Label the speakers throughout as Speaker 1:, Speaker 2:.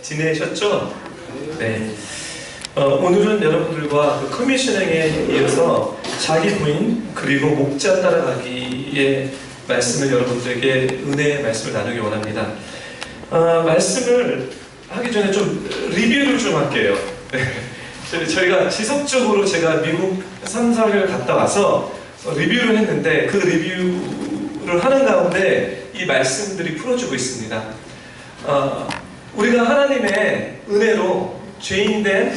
Speaker 1: 지내셨죠? 네. 오늘은 여러분들과 그 커미셔닝에 이어서 자기 부인 그리고 목자 따라가기의 말씀을 여러분들에게 은혜의 말씀을 나누기 원합니다. 말씀을 하기 전에 좀 리뷰를 좀 할게요. 네. 저희가 지속적으로 제가 미국 3, 4개월 갔다 와서 리뷰를 했는데 그 리뷰를 하는 가운데 이 말씀들이 풀어주고 있습니다. 우리가 하나님의 은혜로 죄인된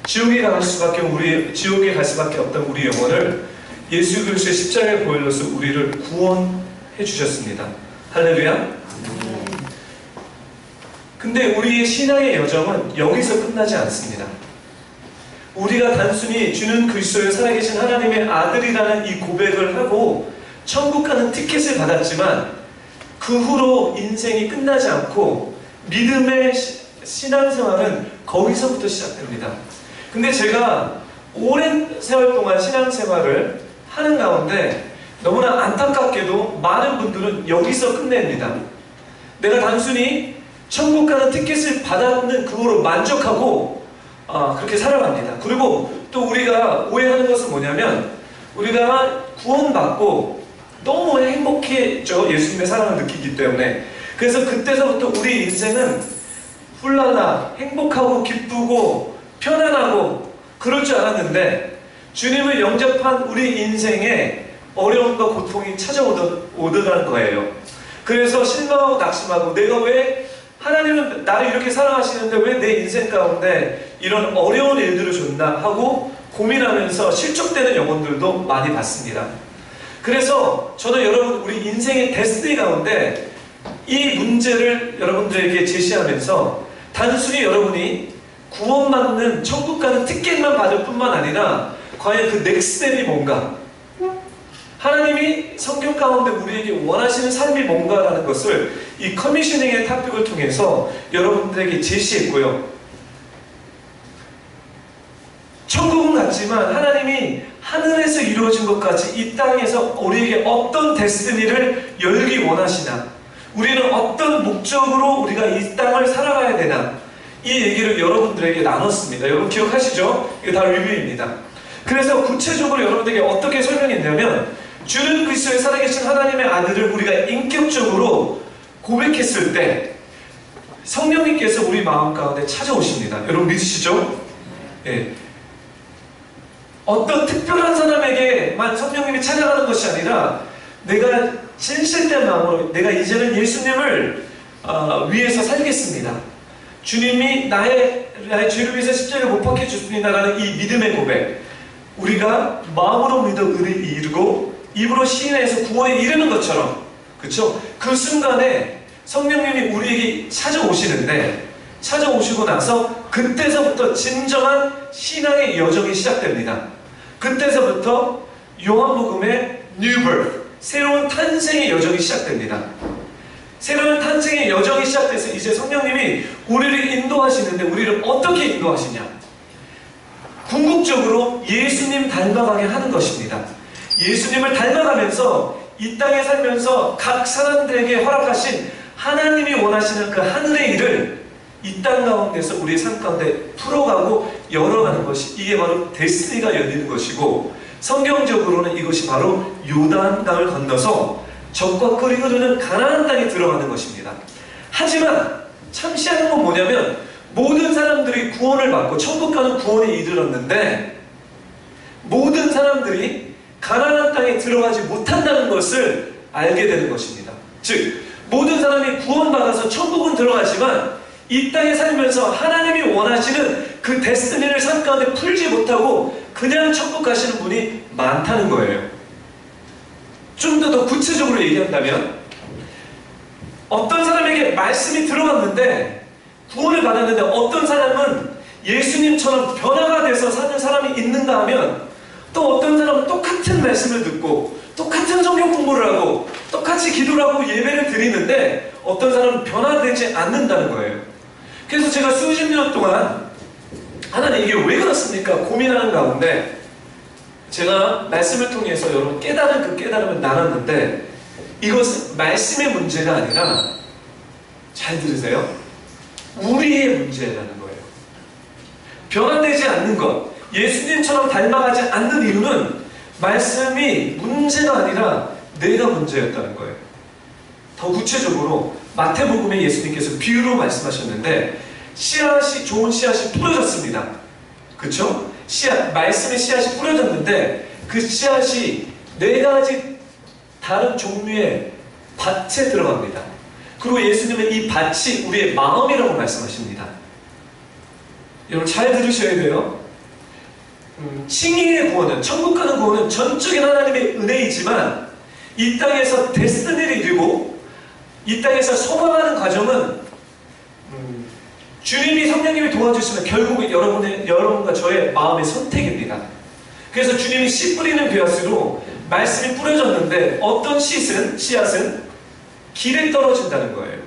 Speaker 1: 지옥에 갈 수밖에 없던 우리 영혼을 예수 그리스도의 십자가의 보혈로서 우리를 구원해 주셨습니다. 할렐루야. 근데 우리의 신앙의 여정은 여기서 끝나지 않습니다. 우리가 단순히 주는 그리스도의 살아계신 하나님의 아들이라는 이 고백을 하고 천국 가는 티켓을 받았지만 그 후로 인생이 끝나지 않고 믿음의 신앙생활은 거기서부터 시작됩니다. 근데 제가 오랜 세월 동안 신앙생활을 하는 가운데 너무나 안타깝게도 많은 분들은 여기서 끝냅니다. 내가 단순히 천국 가는 티켓을 받았는 그거로 만족하고 그렇게 살아갑니다. 그리고 또 우리가 오해하는 것은 뭐냐면 우리가 구원받고 너무 행복해져 예수님의 사랑을 느끼기 때문에 그래서 그때서부터 우리 인생은 훌랄라 행복하고 기쁘고 편안하고 그럴 줄 알았는데 주님을 영접한 우리 인생에 어려움과 고통이 찾아오더라는 거예요. 그래서 실망하고 낙심하고 내가 왜 하나님은 나를 이렇게 사랑하시는데 왜 내 인생 가운데 이런 어려운 일들을 줬나 하고 고민하면서 실족되는 영혼들도 많이 봤습니다. 그래서 저는 여러분 우리 인생의 데스티니 가운데 이 문제를 여러분들에게 제시하면서 단순히 여러분이 구원받는 천국 가는 티켓만 받을 뿐만 아니라 과연 그 넥스텝이 뭔가 하나님이 성경 가운데 우리에게 원하시는 삶이 뭔가라는 것을 이 커미셔닝의 토픽을 통해서 여러분들에게 제시했고요. 천국은 같지만 하나님이 하늘에서 이루어진 것까지 이 땅에서 우리에게 어떤 데스티니를 열기 원하시나 우리는 어떤 목적으로 우리가 이 땅을 살아가야 되나 이 얘기를 여러분들에게 나눴습니다. 여러분 기억하시죠? 이거 다 리뷰입니다. 그래서 구체적으로 여러분들에게 어떻게 설명했냐면 주는 그리스도의 살아계신 하나님의 아들을 우리가 인격적으로 고백했을 때 성령님께서 우리 마음 가운데 찾아오십니다. 여러분 믿으시죠? 예. 어떤 특별한 사람에게만 성령님이 찾아가는 것이 아니라 내가 진실된 마음으로 내가 이제는 예수님을 위해서 살겠습니다. 주님이 나의 죄를 위해서 십자가에 못 박혀 주십니다라는 이 믿음의 고백 우리가 마음으로 믿어 의를 이루고 입으로 시인해서 구원에 이르는 것처럼 그쵸? 그 순간에 성령님이 우리에게 찾아오시는데 찾아오시고 나서 그때서부터 진정한 신앙의 여정이 시작됩니다. 그때서부터 요한복음의 New Birth 새로운 탄생의 여정이 시작됩니다. 새로운 탄생의 여정이 시작돼서 이제 성령님이 우리를 인도하시는데 우리를 어떻게 인도하시냐? 궁극적으로 예수님 닮아가게 하는 것입니다. 예수님을 닮아가면서 이 땅에 살면서 각 사람들에게 허락하신 하나님이 원하시는 그 하늘의 일을 이 땅 가운데서 우리의 삶 가운데 풀어가고 열어가는 것이 이게 바로 데스티니가 열리는 것이고 성경적으로는 이것이 바로 요단강을 건너서 적과 꿀이 흐르는 가나안 땅에 들어가는 것입니다. 하지만 참 희한한 건 뭐냐면 모든 사람들이 구원을 받고 천국 가는 구원에 이르렀는데 모든 사람들이 가나안 땅에 들어가지 못한다는 것을 알게 되는 것입니다. 즉 모든 사람이 구원받아서 천국은 들어가지만 이 땅에 살면서 하나님이 원하시는 그 데스티니를 삶 가운데 풀지 못하고 그냥 천국 가시는 분이 많다는 거예요. 좀 더 구체적으로 얘기한다면 어떤 사람에게 말씀이 들어갔는데 구원을 받았는데 어떤 사람은 예수님처럼 변화가 돼서 사는 사람이 있는가 하면 또 어떤 사람은 똑같은 말씀을 듣고 똑같은 성경 공부를 하고 똑같이 기도를 하고 예배를 드리는데 어떤 사람은 변화되지 않는다는 거예요. 그래서 제가 수십 년 동안 하나님 이게 왜 그렇습니까? 고민하는 가운데 제가 말씀을 통해서 여러분 깨달은 그 깨달음을 나눴는데 이것은 말씀의 문제가 아니라 잘 들으세요. 우리의 문제라는 거예요. 변화되지 않는 것, 예수님처럼 닮아가지 않는 이유는 말씀이 문제가 아니라 내가 문제였다는 거예요. 더 구체적으로 마태복음에 예수님께서 비유로 말씀하셨는데 씨앗이, 좋은 씨앗이 뿌려졌습니다. 그렇죠? 씨앗, 말씀의 씨앗이 뿌려졌는데 그 씨앗이 4가지 다른 종류의 밭에 들어갑니다. 그리고 예수님은 이 밭이 우리의 마음이라고 말씀하십니다. 여러분 잘 들으셔야 돼요. 칭의의 구원은, 천국 가는 구원은 전적인 하나님의 은혜이지만 이 땅에서 데스티니를 이루고 이 땅에서 소망하는 과정은 주님이, 성령님이 도와주시면 결국은 여러분과 저의 마음의 선택입니다. 그래서 주님이 씨 뿌리는 벼앗으로 말씀이 뿌려졌는데 어떤 씨앗은 길에 떨어진다는 거예요.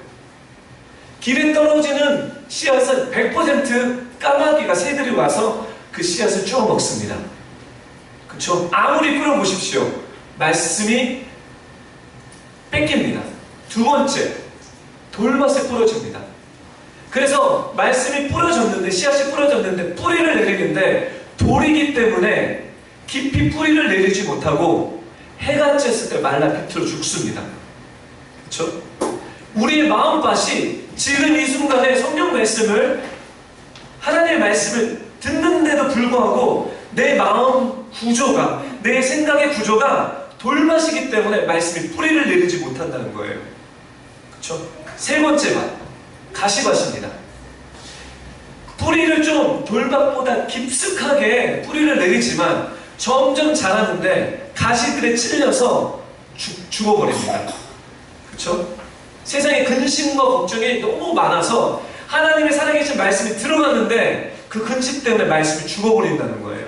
Speaker 1: 길에 떨어지는 씨앗은 100% 까마귀가, 새들이 와서 그 씨앗을 쪼아 먹습니다. 그렇죠? 아무리 뿌려보십시오. 말씀이 뺏깁니다. 2번째, 돌밭에 뿌려집니다. 그래서 말씀이 뿌려졌는데, 씨앗이 뿌려졌는데 뿌리를 내리는데 돌이기 때문에 깊이 뿌리를 내리지 못하고 해가 쬐을 때 말라 비틀어 죽습니다. 그렇죠? 우리의 마음밭이 지금 이 순간에 성령 말씀을, 하나님의 말씀을 듣는데도 불구하고 내 마음 구조가, 내 생각의 구조가 돌밭이기 때문에 말씀이 뿌리를 내리지 못한다는 거예요. 그렇죠? 3번째 밭, 가시밭입니다. 뿌리를 좀 돌밭보다 깊숙하게 뿌리를 내리지만 점점 자라는데 가시들에 찔려서 죽어버립니다. 그렇죠? 세상에 근심과 걱정이 너무 많아서 하나님의 살아계신 말씀이 들어갔는데 그 근심 때문에 말씀이 죽어버린다는 거예요.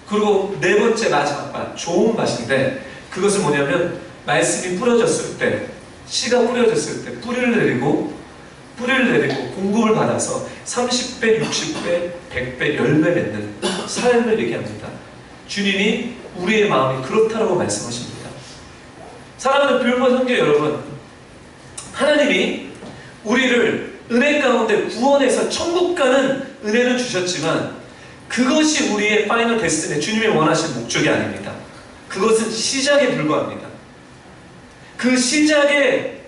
Speaker 1: 그리고 4번째 마지막 밭, 좋은 밭인데 그것은 뭐냐면 말씀이 뿌려졌을 때, 씨가 뿌려졌을 때 뿌리를 내리고 공급을 받아서 30배, 60배, 100배, 10배 맺는 삶을 얘기합니다. 주님이 우리의 마음이 그렇다라고 말씀하십니다. 사랑하는 불모 형제 여러분, 하나님이 우리를 은혜 가운데 구원해서 천국 가는 은혜는 주셨지만 그것이 우리의 파이널 데스티니, 주님이 원하신 목적이 아닙니다. 그것은 시작에 불과합니다. 그 시작의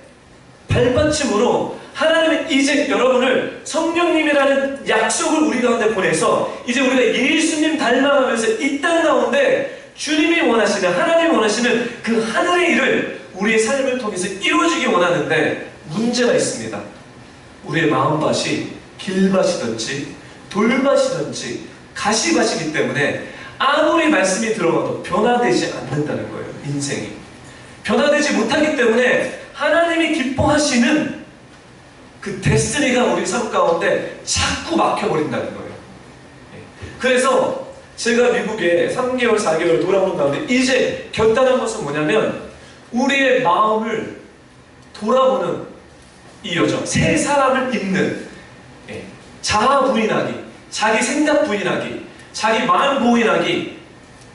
Speaker 1: 발받침으로 하나님은 이제 여러분을 성령님이라는 약속을 우리 가운데 보내서 이제 우리가 예수님 닮아가면서 이 땅 가운데 주님이 원하시는, 하나님이 원하시는 그 하늘의 일을 우리의 삶을 통해서 이루어지기 원하는데 문제가 있습니다. 우리의 마음밭이 길밭이든지 돌밭이든지 가시밭이기 때문에 아무리 말씀이 들어가도 변화되지 않는다는 거예요. 인생이 변화되지 못하기 때문에 하나님이 기뻐하시는 그 데스티니가 우리 삶 가운데 자꾸 막혀버린다는 거예요. 그래서 제가 미국에 3개월, 4개월 돌아오는 가운데 이제 결단한 것은 뭐냐면 우리의 마음을 돌아보는 이 여정, 새 사람을 입는, 자아 부인하기, 자기 생각 부인하기, 자기 마음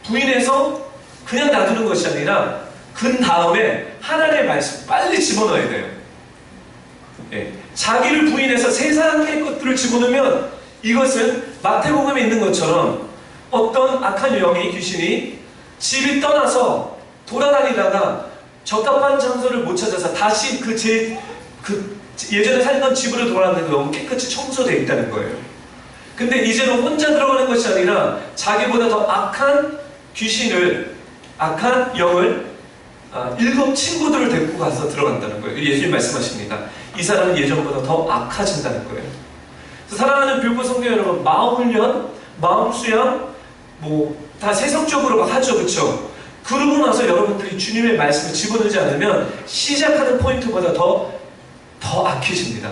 Speaker 1: 부인해서 그냥 놔두는 것이 아니라 그 다음에 하나님의 말씀 빨리 집어넣어야 돼요. 자기를 부인해서 세상의 것들을 집어넣으면 이것은 마태복음에 있는 것처럼 어떤 악한 영이, 귀신이 집이 떠나서 돌아다니다가 적합한 장소를 못 찾아서 다시 예전에 살던 집으로 돌아왔는데 너무 깨끗이 청소되어 있다는 거예요. 근데 이제는 혼자 들어가는 것이 아니라 자기보다 더 악한 귀신을, 악한 영을 7 친구들을 데리고 가서 들어간다는 거예요. 예수님 말씀하십니다. 이 사람은 예전보다 더 악해진다는 거예요. 사랑하는 불보 성도 여러분, 마음 훈련, 마음 수양, 다 세속적으로 하죠, 그렇죠? 그러고 나서 여러분들이 주님의 말씀을 집어넣지 않으면 시작하는 포인트보다 더 악해집니다.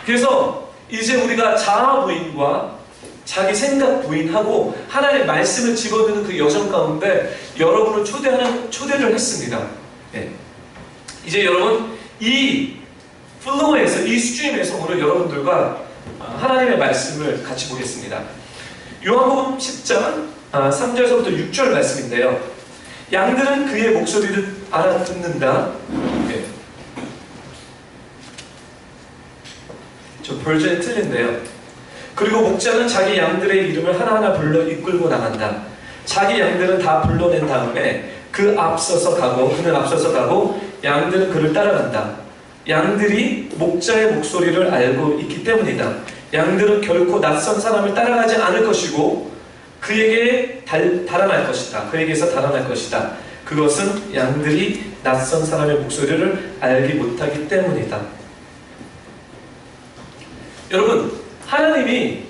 Speaker 1: 그래서 이제 우리가 자아 부인과 자기 생각 부인하고 하나님의 말씀을 집어넣는 그 여정 가운데 여러분을 초대를 했습니다. 이제 여러분 이 플로우에서, 이 스트림에서 오늘 여러분들과 하나님의 말씀을 같이 보겠습니다. 요한복음 10장 3절에서부터 6절 말씀인데요. 양들은 그의 목소리를 알아듣는다. 저 버전이 틀린데요. 그리고 목자는 자기 양들의 이름을 하나하나 불러 이끌고 나간다. 자기 양들은 다 불러낸 다음에 그는 앞서서 가고 양들은 그를 따라간다. 양들이 목자의 목소리를 알고 있기 때문이다. 양들은 결코 낯선 사람을 따라가지 않을 것이고 그에게서 달아날 것이다. 그것은 양들이 낯선 사람의 목소리를 알지 못하기 때문이다. 여러분, 하나님이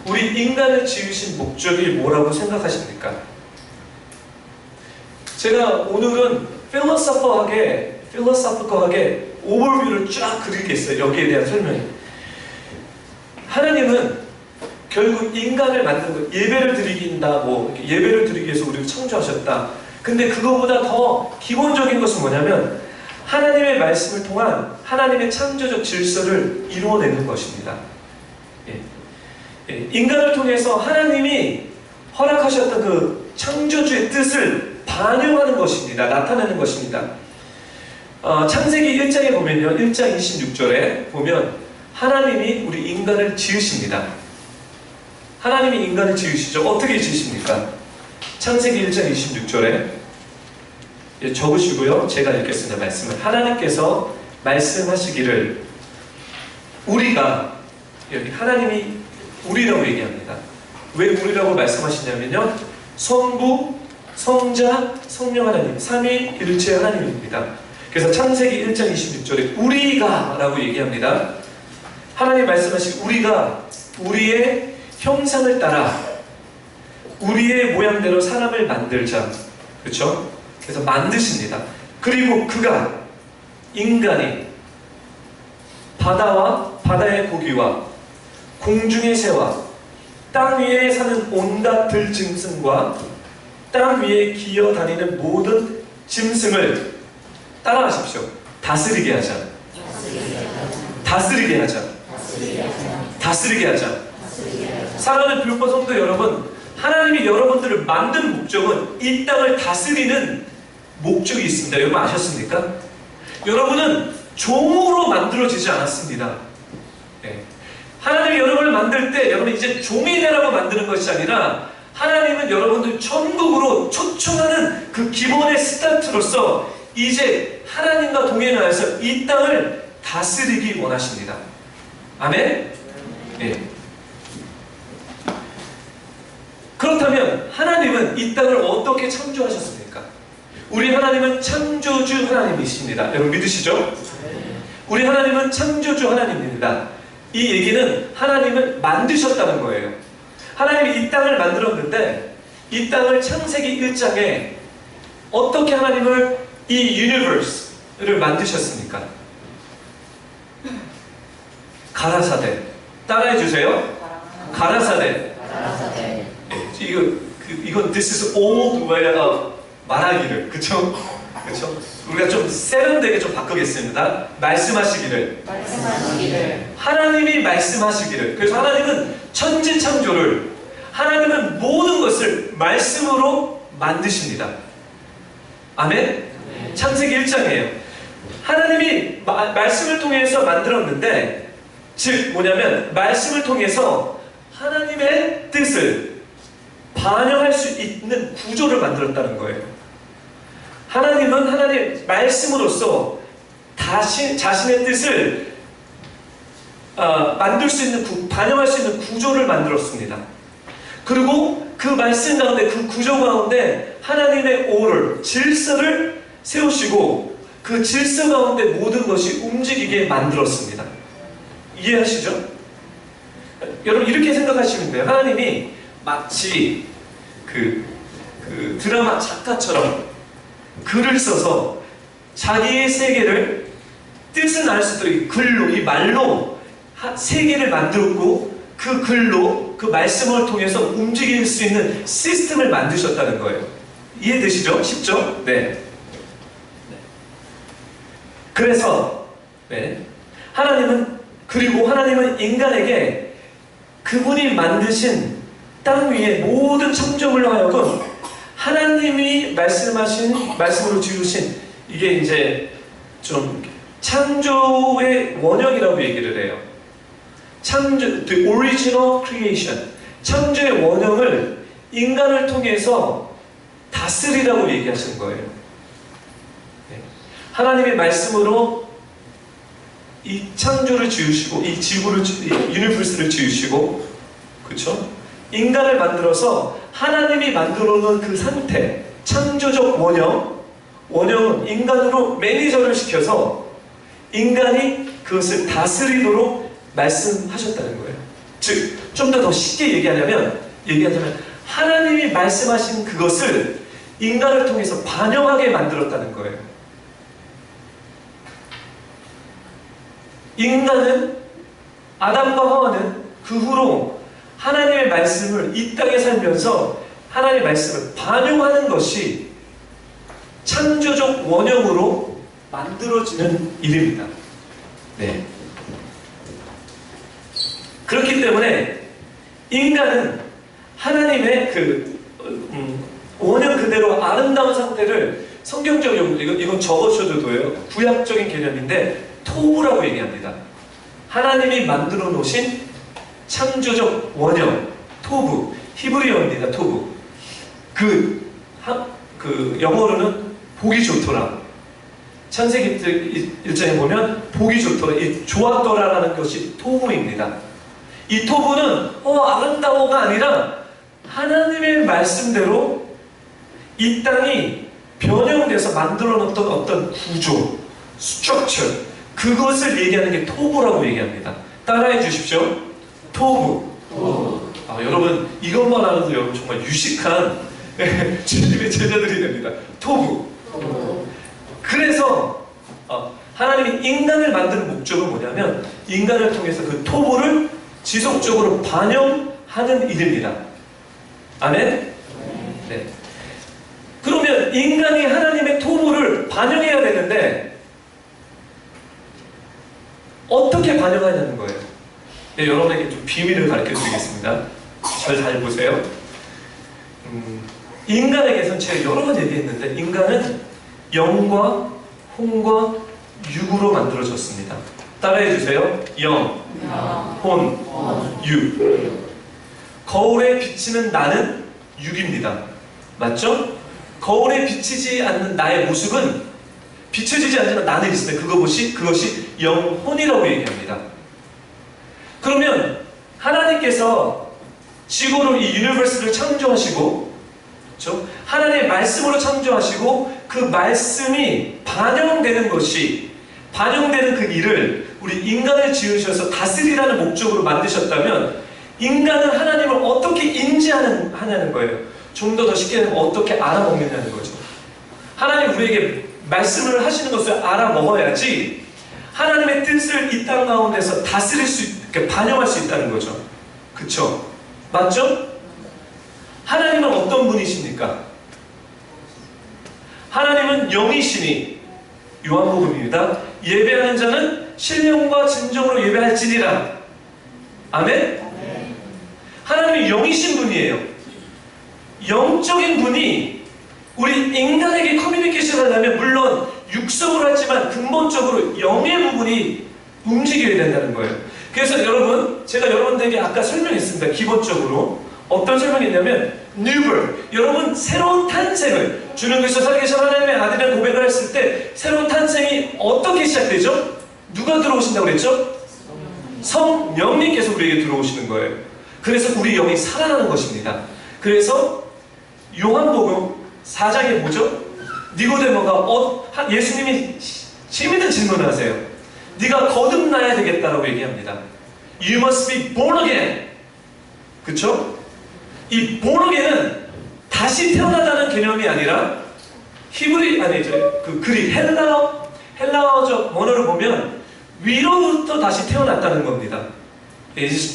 Speaker 1: 우리 인간을 지으신 목적이 뭐라고 생각하십니까? 제가 오늘은 필로소피컬하게 오버뷰를 쫙 그리겠어요. 여기에 대한 설명이. 하나님은 결국 인간을 만든 거, 예배를 드리기 위해서 우리를 창조하셨다. 근데 그거보다 더 기본적인 것은 뭐냐면 하나님의 말씀을 통한 하나님의 창조적 질서를 이루어내는 것입니다. 인간을 통해서 하나님이 허락하셨던 그 창조주의 뜻을 반영하는 것입니다. 나타내는 것입니다. 창세기 1장에 보면요, 1장 26절에 보면 하나님이 우리 인간을 지으십니다. 하나님이 인간을 지으시죠. 어떻게 지으십니까? 창세기 1장 26절에 적으시고요. 제가 읽겠습니다. 말씀을. 하나님께서 말씀하시기를 우리가, 여기 하나님이 우리라고 얘기합니다. 왜 우리라고 말씀하시냐면요, 성부, 성자, 성령 하나님, 삼위일체 하나님입니다. 그래서 창세기 1장 26절에 우리가 라고 얘기합니다. 하나님 말씀하신 우리가 우리의 형상을 따라 우리의 모양대로 사람을 만들자. 그렇죠? 그래서 만드십니다. 그리고 그가, 인간이 바다와 바다의 고기와 공중의 새와 땅 위에 사는 온갖 들짐승과 땅 위에 기어다니는 모든 짐승을 따라하십시오. 다스리게 하자. 다스리게 하자. 다스리게 하자. 사랑하는 교육과 성도 여러분, 하나님이 여러분들을 만든 목적은 이 땅을 다스리는 목적이 있습니다. 여러분 아셨습니까? 여러분은 종으로 만들어지지 않았습니다. 네. 하나님이 여러분을 만들 때 여러분 이제 종이 되라고 만드는 것이 아니라 하나님은 여러분들 천국으로 초청하는 그 기본의 스타트로서 이제 하나님과 동행하여서 이 땅을 다스리기 원하십니다. 아멘? 네. 그렇다면 하나님은 이 땅을 어떻게 창조하셨습니까? 우리 하나님은 창조주 하나님이십니다. 여러분 믿으시죠? 우리 하나님은 창조주 하나님입니다. 이 얘기는 하나님을 만드셨다는 거예요. 하나님이 이 땅을 만들었는데 이 땅을 창세기 1장에 어떻게 하나님을 이 유니버스를 만드셨습니까? 가라사대. 따라해 주세요. 가라사대. 이건 this is old way of 말하기를, 그쵸? 그쵸? 우리가 좀 세련되게 좀 바꾸겠습니다. 말씀하시기를. 하나님이 말씀하시기를. 그래서 하나님은 천지창조를, 하나님은 모든 것을 말씀으로 만드십니다. 아멘? 창세기 1장이에요. 하나님이 말씀을 통해서 만들었는데, 즉 뭐냐면 말씀을 통해서 하나님의 뜻을 반영할 수 있는 구조를 만들었다는 거예요. 하나님은 하나님의 말씀으로써 자신의 뜻을 만들 수 있는, 반영할 수 있는 구조를 만들었습니다. 그리고 그 말씀 가운데, 그 구조 가운데 하나님의 오를, 질서를 세우시고 그 질서 가운데 모든 것이 움직이게 만들었습니다. 이해하시죠? 여러분 이렇게 생각하시면 돼요. 하나님이 마치 그 드라마 작가처럼 글을 써서 자기의 세계를, 뜻은 알 수도 있고 글로, 이 말로 세계를 만들었고 그 글로, 그 말씀을 통해서 움직일 수 있는 시스템을 만드셨다는 거예요. 이해되시죠? 쉽죠? 네. 그래서 하나님은 인간에게 그분이 만드신 땅 위에 모든 창조물로 하여금 하나님이 말씀으로 지으신, 이게 이제 좀 창조의 원형이라고 얘기를 해요. 창조, the original creation, 창조의 원형을 인간을 통해서 다스리라고 얘기하신 거예요. 네. 하나님의 말씀으로 이 창조를 지으시고, 이 지구를, 유니버스를 지으시고, 그쵸? 인간을 만들어서 하나님이 만들어 놓은 그 상태, 창조적 원형은 인간으로 매니저를 시켜서 인간이 그것을 다스리도록 말씀하셨다는 거예요. 즉, 좀 더 쉽게 얘기하자면 하나님이 말씀하신 그것을 인간을 통해서 반영하게 만들었다는 거예요. 인간은, 아담과 하와는 그 후로 하나님의 말씀을 이 땅에 살면서 하나님의 말씀을 반영하는 것이 창조적 원형으로 만들어지는 일입니다. 네. 그렇기 때문에 인간은 하나님의 그 원형 그대로 아름다운 상태를 성경적으로, 이건 적어셔도 돼요. 구약적인 개념인데 토부라고 얘기합니다. 하나님이 만들어 놓으신 창조적 원형, 토부, 히브리어입니다. 토부. 그 영어로는 보기 좋더라. 창세기 1장에 보면 보기 좋더라, 이 좋았더라라는 것이 토부입니다. 이 토부는 아름다워가 아니라 하나님의 말씀대로 이 땅이 변형돼서 만들어 놓던 어떤 구조, 스트럭처, 그것을 얘기하는 게 토부라고 얘기합니다. 따라해 주십시오. 토부. 여러분, 이것만 알아도 여러분 정말 유식한 주님의 제자들이 됩니다. 토부. 그래서 하나님이 인간을 만드는 목적은 뭐냐면 인간을 통해서 그 토부를 지속적으로 반영하는 일입니다. 아멘? 네. 그러면 인간이 하나님의 토부를 반영해야 되는데 어떻게 반영하냐는 거예요. 네, 여러분에게 좀 비밀을 가르쳐 드리겠습니다. 잘 보세요. 인간에게선 제가 여러 번 얘기했는데 인간은 영과 혼과 육으로 만들어졌습니다. 따라해 주세요. 영, 혼, 육. 거울에 비치는 나는 육입니다. 맞죠? 거울에 비치지 않는 나의 모습은 비춰지지 않지만 나는 있습니다. 그것이 영혼이라고 얘기합니다. 그러면 하나님께서 지구를, 이 유니버스를 창조하시고, 그렇죠? 하나님의 말씀으로 창조하시고 그 말씀이 반영되는 그 일을 우리 인간을 지으셔서 다스리라는 목적으로 만드셨다면 인간은 하나님을 어떻게 인지하냐는 거예요. 좀 더 쉽게 하면 어떻게 알아먹느냐는 거죠. 하나님 우리에게 말씀을 하시는 것을 알아먹어야지 하나님의 뜻을 이 땅 가운데서 다스릴 반영할 수 있다는 거죠. 그쵸? 맞죠? 하나님은 어떤 분이십니까? 하나님은 영이시니, 요한복음입니다. 예배하는 자는 신령과 진정으로 예배할지니라. 아멘? 하나님이 영이신 분이에요. 영적인 분이 우리 인간에게 커뮤니케이션을 하려면 물론 육성을 하지만 근본적으로 영의 부분이 움직여야 된다는 거예요. 그래서 여러분, 제가 여러분들에게 아까 설명했습니다. 기본적으로 어떤 설명했냐면 New birth, 여러분 새로운 탄생을 주는 그리스도 살아계신 하나님의 아들이라는 고백을 했을 때 새로운 탄생이 어떻게 시작되죠? 누가 들어오신다고 그랬죠? 성령님께서 우리에게 들어오시는 거예요. 그래서 우리 영이 살아나는 것입니다. 그래서 요한복음 4장에 뭐죠? 니고데모가 예수님이 재미있는 질문을 하세요. 네가 거듭나야 되겠다라고 얘기합니다. You must be born again. 그쵸? 이 born again은 다시 태어나다는 개념이 아니라 그릭 헬라어적 원어를 보면 위로부터 다시 태어났다는 겁니다.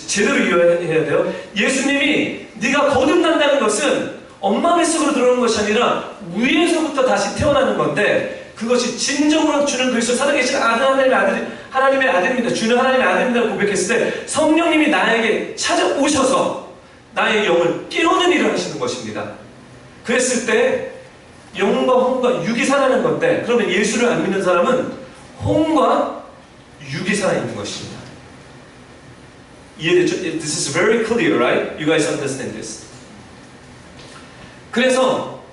Speaker 1: 제대로 이해해야 돼요. 예수님이 네가 거듭난다는 것은 엄마 뱃속으로 들어오는 것이 아니라 위에서부터 다시 태어나는 건데 그것이 진정으로 주는 그리스도 살아계신 하나님의 아들입니다. 주는 하나님의 아들입니다 고백했을 때 성령님이 나에게 찾아오셔서 나의 영을 깨우는 일을 하시는 것입니다. 그랬을 때 영과 혼과 육이 살아나는 건데 그러면 예수를 안 믿는 사람은 혼과 육이 살아있는 것입니다. 이해되죠? This is very clear, right? You guys understand this? 그래서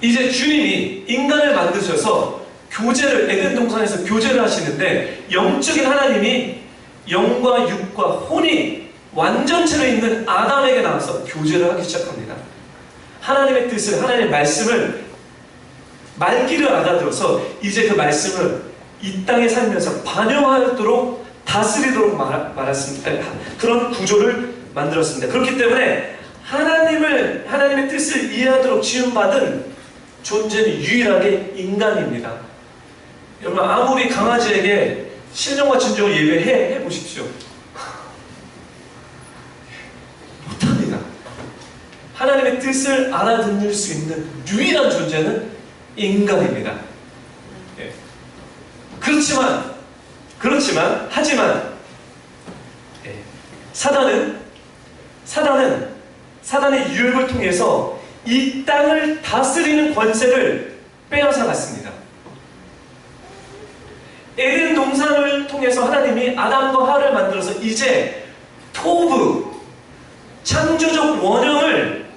Speaker 1: 이제 주님이 인간을 만드셔서 교제를, 에덴 동산에서 교제를 하시는데 영적인 하나님이 영과 육과 혼이 완전체로 있는 아담에게 나와서 교제를 하기 시작합니다. 하나님의 뜻을, 하나님의 말씀을 말귀를 알아들어서 이제 그 말씀을 이 땅에 살면서 반영하도록 다스리도록 말았습니다. 그런 구조를 만들었습니다. 그렇기 때문에 하나님의 뜻을 이해하도록 지음받은 존재는 유일하게 인간입니다. 여러분, 아무리 강아지에게 신령과 진정을 예배해 보십시오. 못합니다. 하나님의 뜻을 알아듣을 수 있는 유일한 존재는 인간입니다. 예. 하지만 예. 사단의 유혹을 통해서 이 땅을 다스리는 권세를 빼앗아갔습니다. 에덴 동산을 통해서 하나님이 아담과 하와를 만들어서 이제 토브, 창조적 원형을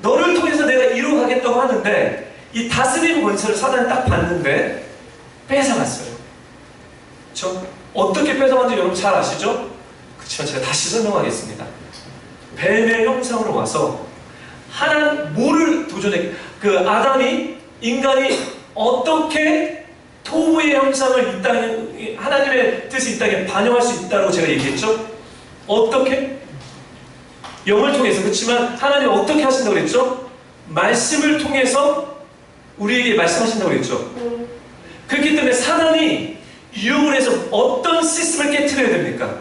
Speaker 1: 너를 통해서 내가 이루어가겠다고 하는데 이 다스리는 권세를 사단이 딱 봤는데 뺏어갔어요. 그렇죠? 어떻게 뺏어갔는지 여러분 잘 아시죠? 그렇지만 제가 다시 설명하겠습니다. 뱀의 형상으로 와서 뭐를 도전해? 그 아담이, 인간이 어떻게 토부의 형상을 이 땅에, 하나님의 뜻을 이 땅에 반영할 수 있다고 제가 얘기했죠? 어떻게? 영을 통해서. 그렇지만 하나님 어떻게 하신다고 그랬죠? 말씀을 통해서 우리에게 말씀하신다고 그랬죠? 그렇기 때문에 사단이 유혹을 해서 어떤 시스템을 깨트려야 됩니까?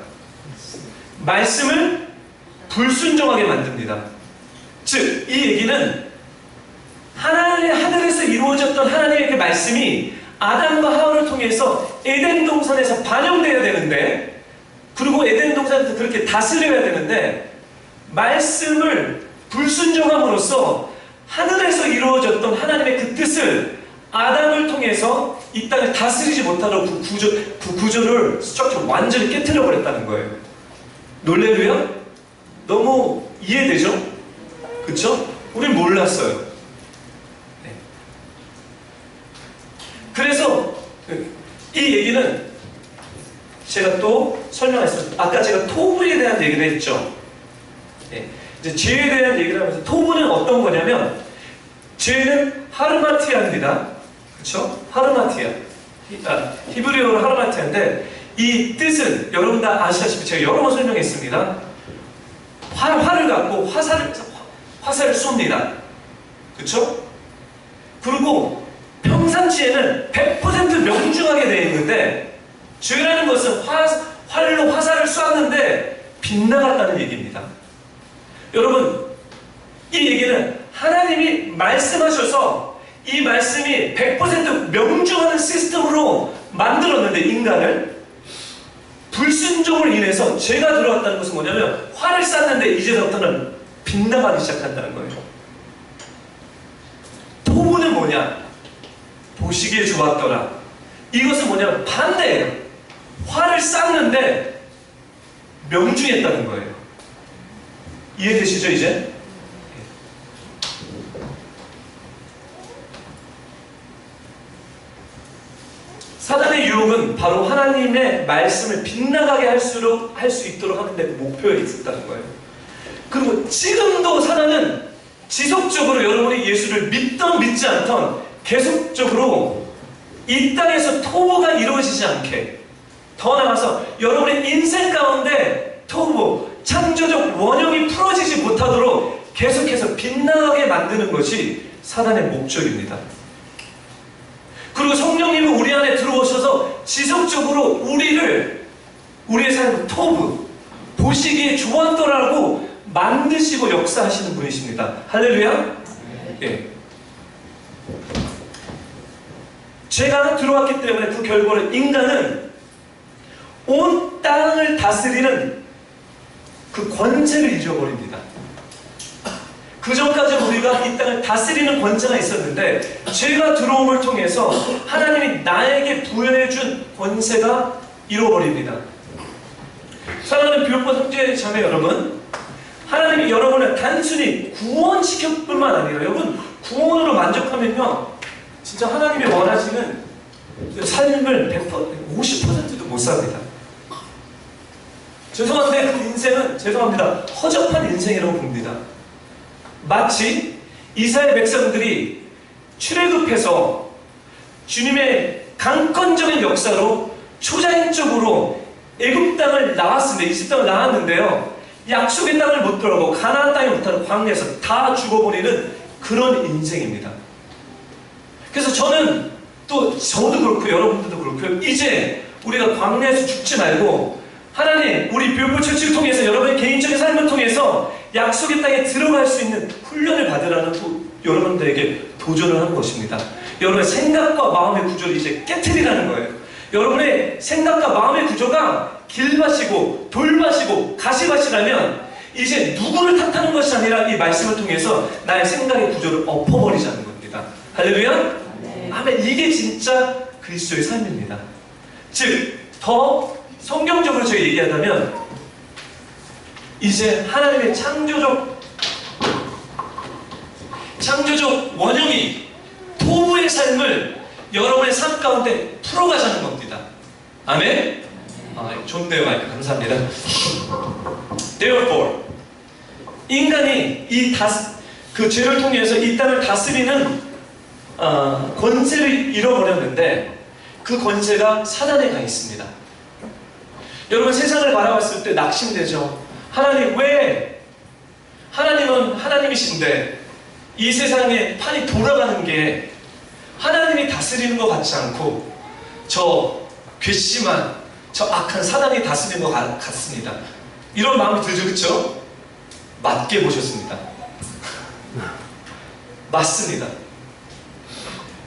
Speaker 1: 말씀을 불순종하게 만듭니다. 즉, 이 얘기는 하늘에서 이루어졌던 하나님의 그 말씀이 아담과 하와를 통해서 에덴 동산에서 반영되어야 되는데, 그리고 에덴 동산에서 그렇게 다스려야 되는데, 말씀을 불순종함으로써 하늘에서 이루어졌던 하나님의 그 뜻을 아담을 통해서 이 땅을 다스리지 못하도록 그 구조를 스트럭처 완전히 깨트려 버렸다는 거예요. 놀래루야? 너무 이해되죠? 그쵸? 우린 몰랐어요. 네. 그래서 이 얘기는 제가 또 설명했습니다. 아까 제가 토부에 대한 얘기를 했죠. 네. 이제 죄에 대한 얘기를 하면서 토부는 어떤 거냐면 죄는 하르마티아입니다. 그쵸? 하르마티아. 히브리어로 하르마티아인데 이 뜻은 여러분 다 아시다시피 제가 여러 번 설명했습니다. 활을 갖고 화살을 쏩니다. 그쵸? 그리고 평상시에는 100% 명중하게 되어 있는데 죄라는 것은 활로 화살을 쐈는데 빗나갔다는 얘기입니다. 여러분, 이 얘기는 하나님이 말씀하셔서 이 말씀이 100% 명중하는 시스템으로 만들었는데 인간을 불순종을 인해서 죄가 들어왔다는 것은 뭐냐면 활을 쐈는데 이제부터는 빗나가기 시작한다는 거예요. 토부는 뭐냐? 보시기에 좋았더라. 이것은 뭐냐면 반대예요. 활을 쐈는데 명중했다는 거예요. 이해되시죠 이제? 사단의 유혹은 바로 하나님의 말씀을 빗나가게 할 수 있도록 하는 데 목표에 있었다는 거예요. 그리고 지금도 사단은 지속적으로 여러분이 예수를 믿던 믿지 않던 계속적으로 이 땅에서 토부가 이루어지지 않게, 더 나아가서 여러분의 인생 가운데 토부, 창조적 원형이 풀어지지 못하도록 계속해서 빗나가게 만드는 것이 사단의 목적입니다. 그리고 성령님은 우리 안에 들어오셔서 지속적으로 우리의 삶을 토부, 보시기에 좋았더라고 만드시고 역사하시는 분이십니다. 할렐루야? 예. 죄가 들어왔기 때문에 그 결과로 인간은 온 땅을 다스리는 그 권세를 잊어버립니다. 그 전까지 우리가 이 땅을 다스리는 권세가 있었는데 죄가 들어옴을 통해서 하나님이 나에게 부여해준 권세가 잃어버립니다. 사랑하는 비옥보 형제 자매 여러분, 하나님이 여러분을 단순히 구원시킬 뿐만 아니라 여러분 구원으로 만족하면요 진짜 하나님이 원하시는 삶을 100%, 50%도 못 삽니다. 죄송한데 그 인생은 죄송합니다 허접한 인생이라고 봅니다. 마치 이스라엘 백성들이 출애굽해서 주님의 강권적인 역사로 초자연적으로 애굽 땅을 나왔습니다. 이집트 땅을 나왔는데요, 약속의 땅을 못 들어가고 가나안 땅에 못 들어가고 광야에서 다 죽어버리는 그런 인생입니다. 그래서 저는 또 저도 그렇고 여러분들도 그렇고요, 이제 우리가 광야에서 죽지 말고 하나님 우리 뷰포 처치를 통해서 여러분의 개인적인 삶을 통해서 약속의 땅에 들어갈 수 있는 훈련을 받으라는 또 여러분들에게 도전을 하는 것입니다. 여러분의 생각과 마음의 구조를 이제 깨트리라는 거예요. 여러분의 생각과 마음의 구조가 길밭이고 돌밭이고 가시밭이라면 이제 누구를 탓하는 것이 아니라 이 말씀을 통해서 나의 생각의 구조를 엎어버리자는 겁니다. 할렐루야? 네. 아멘. 이게 진짜 그리스도의 삶입니다. 즉, 더 성경적으로 저희 얘기하자면 이제 하나님의 창조적 원형이 토부의 삶을 여러분의 삶 가운데 풀어가자는 겁니다. 아멘? 좋네요. 마이크 감사합니다. Therefore, 인간이 그 죄를 통해서 이 땅을 다스리는 권세를 잃어버렸는데 그 권세가 사단에 가 있습니다. 여러분 세상을 바라봤을 때 낙심되죠. 하나님 왜? 하나님은 하나님이신데 이 세상에 판이 돌아가는 게 하나님이 다스리는 것 같지 않고 저 괘씸한 저 악한 사단이 다스리는 것 같습니다. 이런 마음이 들죠, 그렇죠? 맞게 보셨습니다. 맞습니다.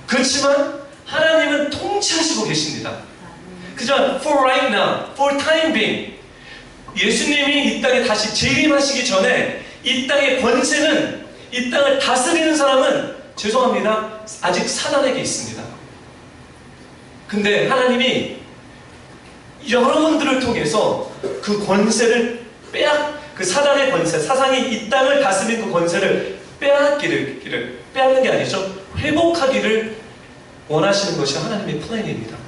Speaker 1: 그렇지만 하나님은 통치하시고 계십니다. 그저 for right now, for time being, 예수님이 이 땅에 다시 재림하시기 전에 이 땅의 권세는, 이 땅을 다스리는 사람은 죄송합니다, 아직 사단에게 있습니다. 근데 하나님이 여러분들을 통해서 그 권세를 그 사단의 권세, 사상이 이 땅을 다스리는 그 권세를 빼앗는 게 아니죠, 회복하기를 원하시는 것이 하나님의 플랜입니다.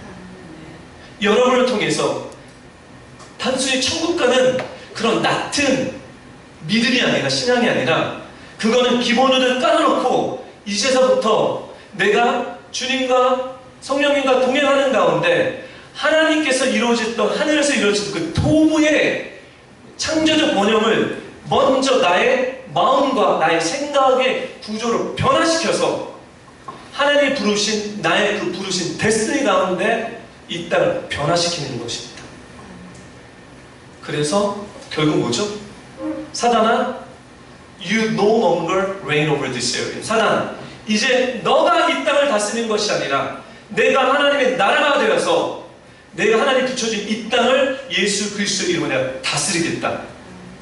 Speaker 1: 여러분을 통해서 단순히 천국 가는 그런 낮은 믿음이 아니라, 신앙이 아니라, 그거는 기본으로 깔아놓고 이제서부터 내가 주님과 성령님과 동행하는 가운데 하나님께서 이루어졌던, 하늘에서 이루어졌던 그 토부의 창조적 원형을 먼저 나의 마음과 나의 생각의 구조를 변화시켜서 하나님이 부르신, 나의 그 부르신 데스티니 가운데 이 땅을 변화시키는 것입니다. 그래서 결국 뭐죠? 사단아, You no longer reign over this area. 사단, 이제 너가 이 땅을 다스리는 것이 아니라 내가 하나님의 나라가 되어서 내가 하나님 붙여준 이 땅을 예수 그리스도의 이름으로 내가 다스리겠다.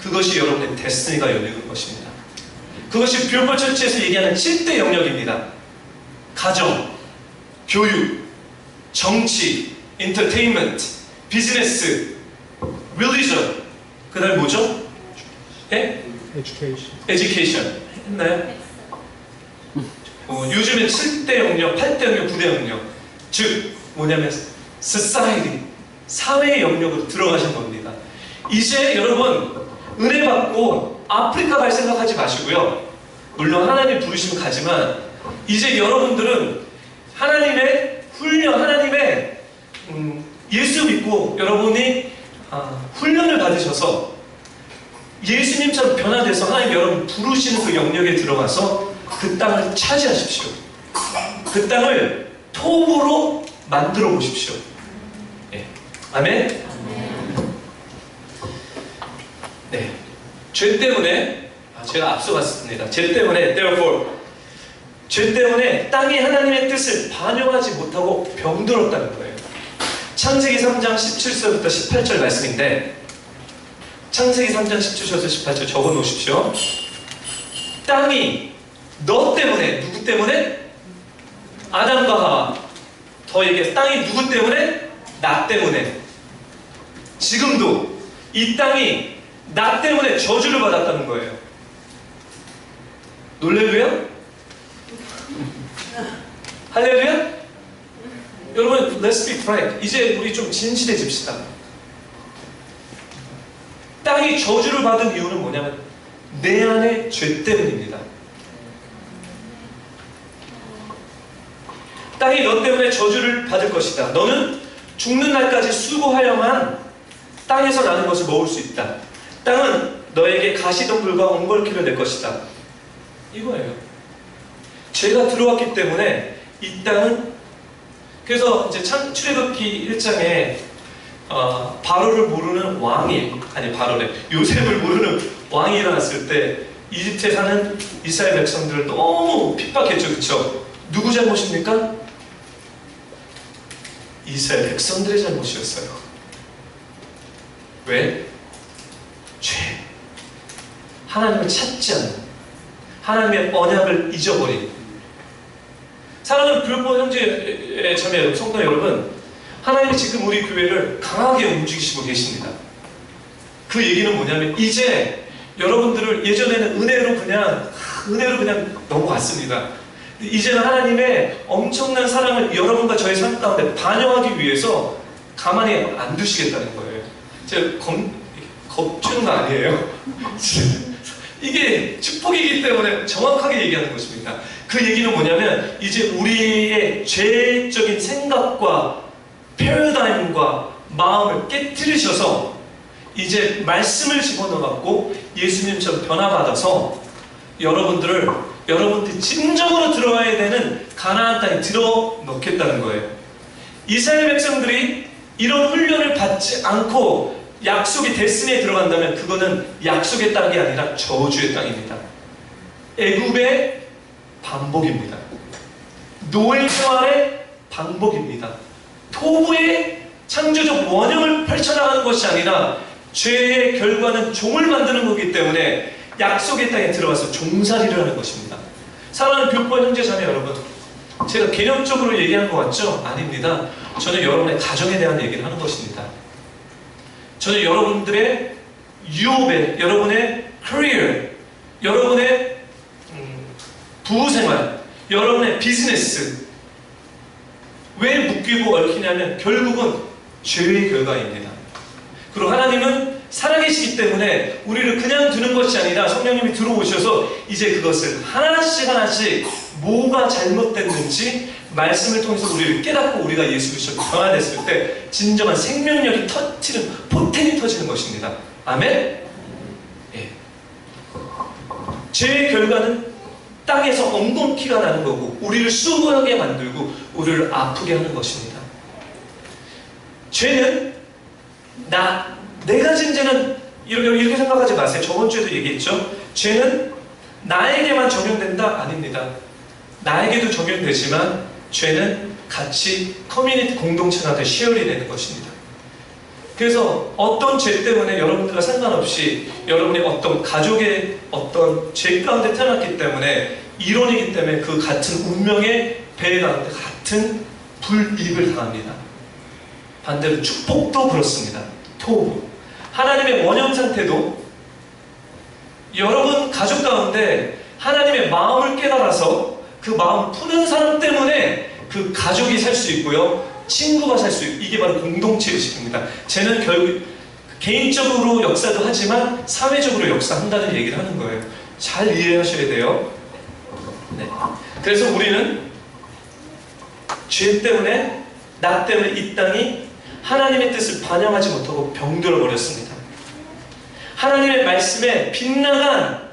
Speaker 1: 그것이 여러분의 데스티니가 열리는 것입니다. 그것이 뷰포 처치에서 얘기하는 7대 영역입니다. 가정, 교육, 정치, 엔터테인먼트, 비즈니스, 릴리전, 그 다음에 뭐죠? 예? 에듀케이션 했나요? 요즘에 7대 영역, 8대 영역, 9대 영역, 즉 뭐냐면 society, 사회의 영역으로 들어가신 겁니다. 이제 여러분 은혜 받고 아프리카 갈 생각하지 마시고요, 물론 하나님 부르시면 가지만 이제 여러분들은 하나님의 훈련, 하나님의 예수 믿고 여러분이 훈련을 받으셔서 예수님처럼 변화돼서 하나님 여러분 부르시는 그 영역에 들어가서 그 땅을 차지하십시오. 그 땅을 토부로 만들어 보십시오. 예. 아멘? 네. 죄 때문에, 제가 앞서갔습니다. 죄 때문에, therefore, 죄 때문에 땅이 하나님의 뜻을 반영하지 못하고 병들었다는 거예요. 창세기 3장 17절부터 18절 말씀인데, 창세기 3장 17절부터 18절 적어 놓으십시오. 땅이 너 때문에, 누구 때문에? 아담과 하와. 더 얘기해서 땅이 누구 때문에? 나 때문에. 지금도 이 땅이 나 때문에 저주를 받았다는 거예요. 놀렐루야? 할렐루야? 여러분, let's be frank. 이제 우리 좀 진실해집시다. 땅이 저주를 받은 이유는 뭐냐면 내 안의 죄 때문입니다. 땅이 너 때문에 저주를 받을 것이다. 너는 죽는 날까지 수고하여만 땅에서 나는 것을 먹을 수 있다. 땅은 너에게 가시덤불과 엉겅퀴를 낼 것이다. 이거예요. 죄가 들어왔기 때문에 이 땅은, 그래서 이제 출애굽기 1장에 바로를 모르는 왕이, 아니 바로래, 요셉을 모르는 왕이 일어났을 때 이집트에 사는 이스라엘 백성들을 너무 핍박했죠. 그쵸? 누구 잘못입니까? 이스라엘 백성들의 잘못이었어요. 왜? 죄. 하나님을 찾지 않는, 하나님의 언약을 잊어버린. 사랑하는 불법 형제 자매 여러분, 성도 여러분, 하나님이 지금 우리 교회를 강하게 움직이시고 계십니다. 그 얘기는 뭐냐면 이제 여러분들을, 예전에는 은혜로 그냥 넘어갔습니다. 이제는 하나님의 엄청난 사랑을 여러분과 저의 삶 가운데 반영하기 위해서 가만히 안 두시겠다는 거예요. 제가 겁주는 거 아니에요. 이게 축복이기 때문에 정확하게 얘기하는 것입니다. 그 얘기는 뭐냐면 이제 우리의 죄적인 생각과 패러다임과 마음을 깨트리셔서 이제 말씀을 집어넣어갖고 예수님처럼 변화받아서 여러분들이 진정으로 들어와야 되는 가나안 땅에 들어넣겠다는 거예요. 이스라엘 백성들이 이런 훈련을 받지 않고 약속의 데스티니에 들어간다면 그거는 약속의 땅이 아니라 저주의 땅입니다. 애굽의 반복입니다. 노예 생활의 반복입니다. 토부의 창조적 원형을 펼쳐나가는 것이 아니라 죄의 결과는 종을 만드는 거기 때문에 약속의 땅에 들어가서 종살이를 하는 것입니다. 사랑하는 교포 형제 자매 여러분, 제가 개념적으로 얘기하는 것 같죠? 아닙니다. 저는 여러분의 가정에 대한 얘기를 하는 것입니다. 저는 여러분들의 유업에, 여러분의 career, 여러분의 부부생활, 여러분의 비즈니스, 왜 묶이고 얽히냐면 결국은 죄의 결과입니다. 그리고 하나님은 살아계시기 때문에 우리를 그냥 두는 것이 아니라 성령님이 들어오셔서 이제 그것을 하나씩 뭐가 잘못됐는지 말씀을 통해서 우리를 깨닫고 우리가 예수 그리스도로 변화됐을 때 진정한 생명력이 터지는, 포텐이 터지는 것입니다. 아멘? 예. 죄의 결과는 땅에서 엉겅퀴가 나는 거고 우리를 수고하게 만들고 우리를 아프게 하는 것입니다. 죄는 내가 진 죄는 이렇게 생각하지 마세요. 저번 주에도 얘기했죠. 죄는 나에게만 적용된다? 아닙니다. 나에게도 적용되지만 죄는 같이 커뮤니티 공동체가 쉐어리 되는 것입니다. 그래서 어떤 죄 때문에 여러분들과 상관없이 여러분이 어떤 가족의 어떤 죄 가운데 태어났기 때문에 이론이기 때문에 그 같은 운명의 배 가운데 같은 불이익을 당합니다. 반대로 축복도 그렇습니다. 토부. 하나님의 원형 상태도 여러분 가족 가운데 하나님의 마음을 깨달아서 그 마음을 푸는 사람 때문에 그 가족이 살 수 있고요. 친구가 살 수 있고, 이게 바로 공동체 의식입니다. 쟤는 결국 개인적으로 역사도 하지만 사회적으로 역사한다는 얘기를 하는 거예요. 잘 이해하셔야 돼요. 네. 그래서 우리는 죄 때문에, 나 때문에 이 땅이 하나님의 뜻을 반영하지 못하고 병들어 버렸습니다. 하나님의 말씀에 빗나간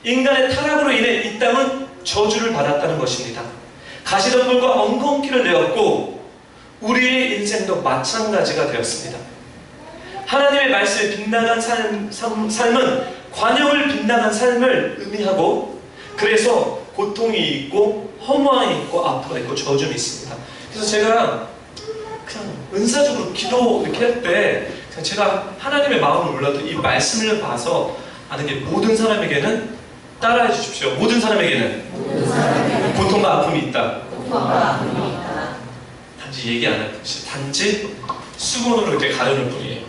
Speaker 1: 인간의 타락으로 인해 이 땅은 저주를 받았다는 것입니다. 가시덤불과 엉겅퀴를 내었고 우리의 인생도 마찬가지가 되었습니다. 하나님의 말씀에 빗나간 삶은 관용을 빗나간 삶을 의미하고, 그래서 고통이 있고 허무함이 있고 아픔이 있고 저주가 있습니다. 그래서 제가 그냥 은사적으로 기도 이렇게 할 때 제가 하나님의 마음을 몰라도 이 말씀을 봐서 아는 게 모든 사람에게는 따라해 주십시오. 모든 사람에게는 고통과 아픔이 있다. 단지 얘기 안 할 뿐이지. 단지 수건으로 이렇게 가려낼 뿐이에요.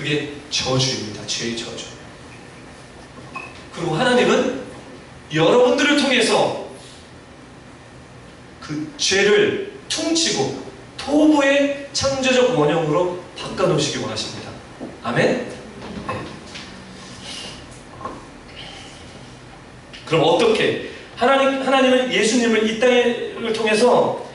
Speaker 1: 그게 저주입니다. 죄의 저주. 그리고 하나님은 여러분들을 통해서 그 죄를 퉁치고 토부의 창조적 원형으로 바꿔놓으시기 원하십니다. 아멘? 네. 그럼 어떻게? 하나님은 예수님을 이 땅을 통해서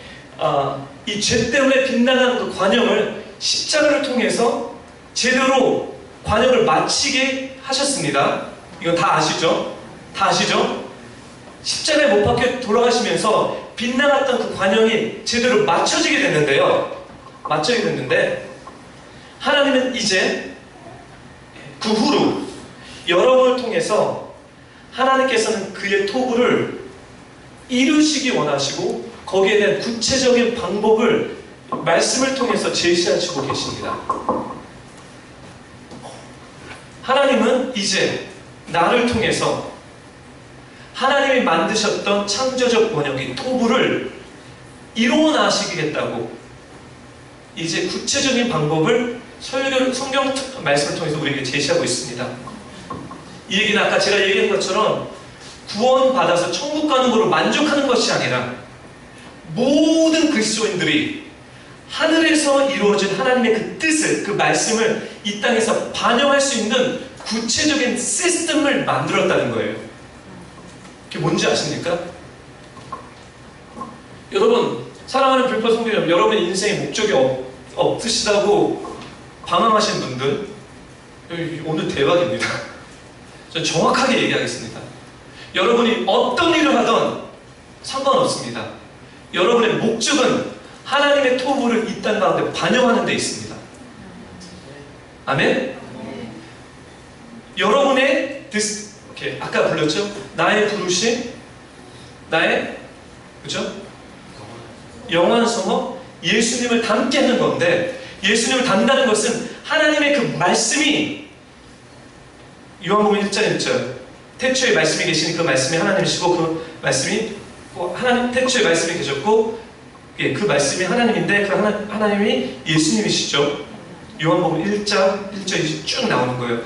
Speaker 1: 이 죄 때문에 빗나가는 그 관영을 십자가를 통해서 제대로 관영을 마치게 하셨습니다. 이건 다 아시죠? 다 아시죠? 십자가에 못 박혀 돌아가시면서 빗나갔던 그 관영이 제대로 맞춰지게 됐는데요. 맞춰지게 됐는데 하나님은 이제 그 후로 여러분을 통해서 하나님께서는 그의 토부를 이루시기 원하시고 거기에 대한 구체적인 방법을 말씀을 통해서 제시하시고 계십니다. 하나님은 이제 나를 통해서 하나님이 만드셨던 창조적 원형인 토부를 이루어 나가시겠다고 이제 구체적인 방법을 성경 말씀을 통해서 우리에게 제시하고 있습니다. 이 얘기는 아까 제가 얘기한 것처럼 구원받아서 천국 가는 것으로 만족하는 것이 아니라 모든 그리스도인들이 하늘에서 이루어진 하나님의 그 뜻을, 그 말씀을 이 땅에서 반영할 수 있는 구체적인 시스템을 만들었다는 거예요. 그게 뭔지 아십니까? 여러분, 사랑하는 불법 성도 여러분, 여러분의 인생에 목적이 없으시다고 방황하신 분들, 오늘 대박입니다. 저 정확하게 얘기하겠습니다. 여러분이 어떤 일을 하든 상관없습니다. 여러분의 목적은 하나님의 토부를 이 땅 가운데 반영하는 데 있습니다. 아멘? 여러분의 아까 불렀죠? 나의 부르심, 나의 그죠? 영원한 성업, 예수님을 닮게 하는 건데, 예수님을 닮는다는 것은 하나님의 그 말씀이 요한복음 1장 1절 태초에 말씀이 계시니 그 말씀이 하나님이시고 그 말씀이 하나님 태초에 말씀이 계셨고 그 말씀이 하나님인데 그 하나님이 예수님이시죠. 요한복음 1장 1절이 쭉 나오는 거예요.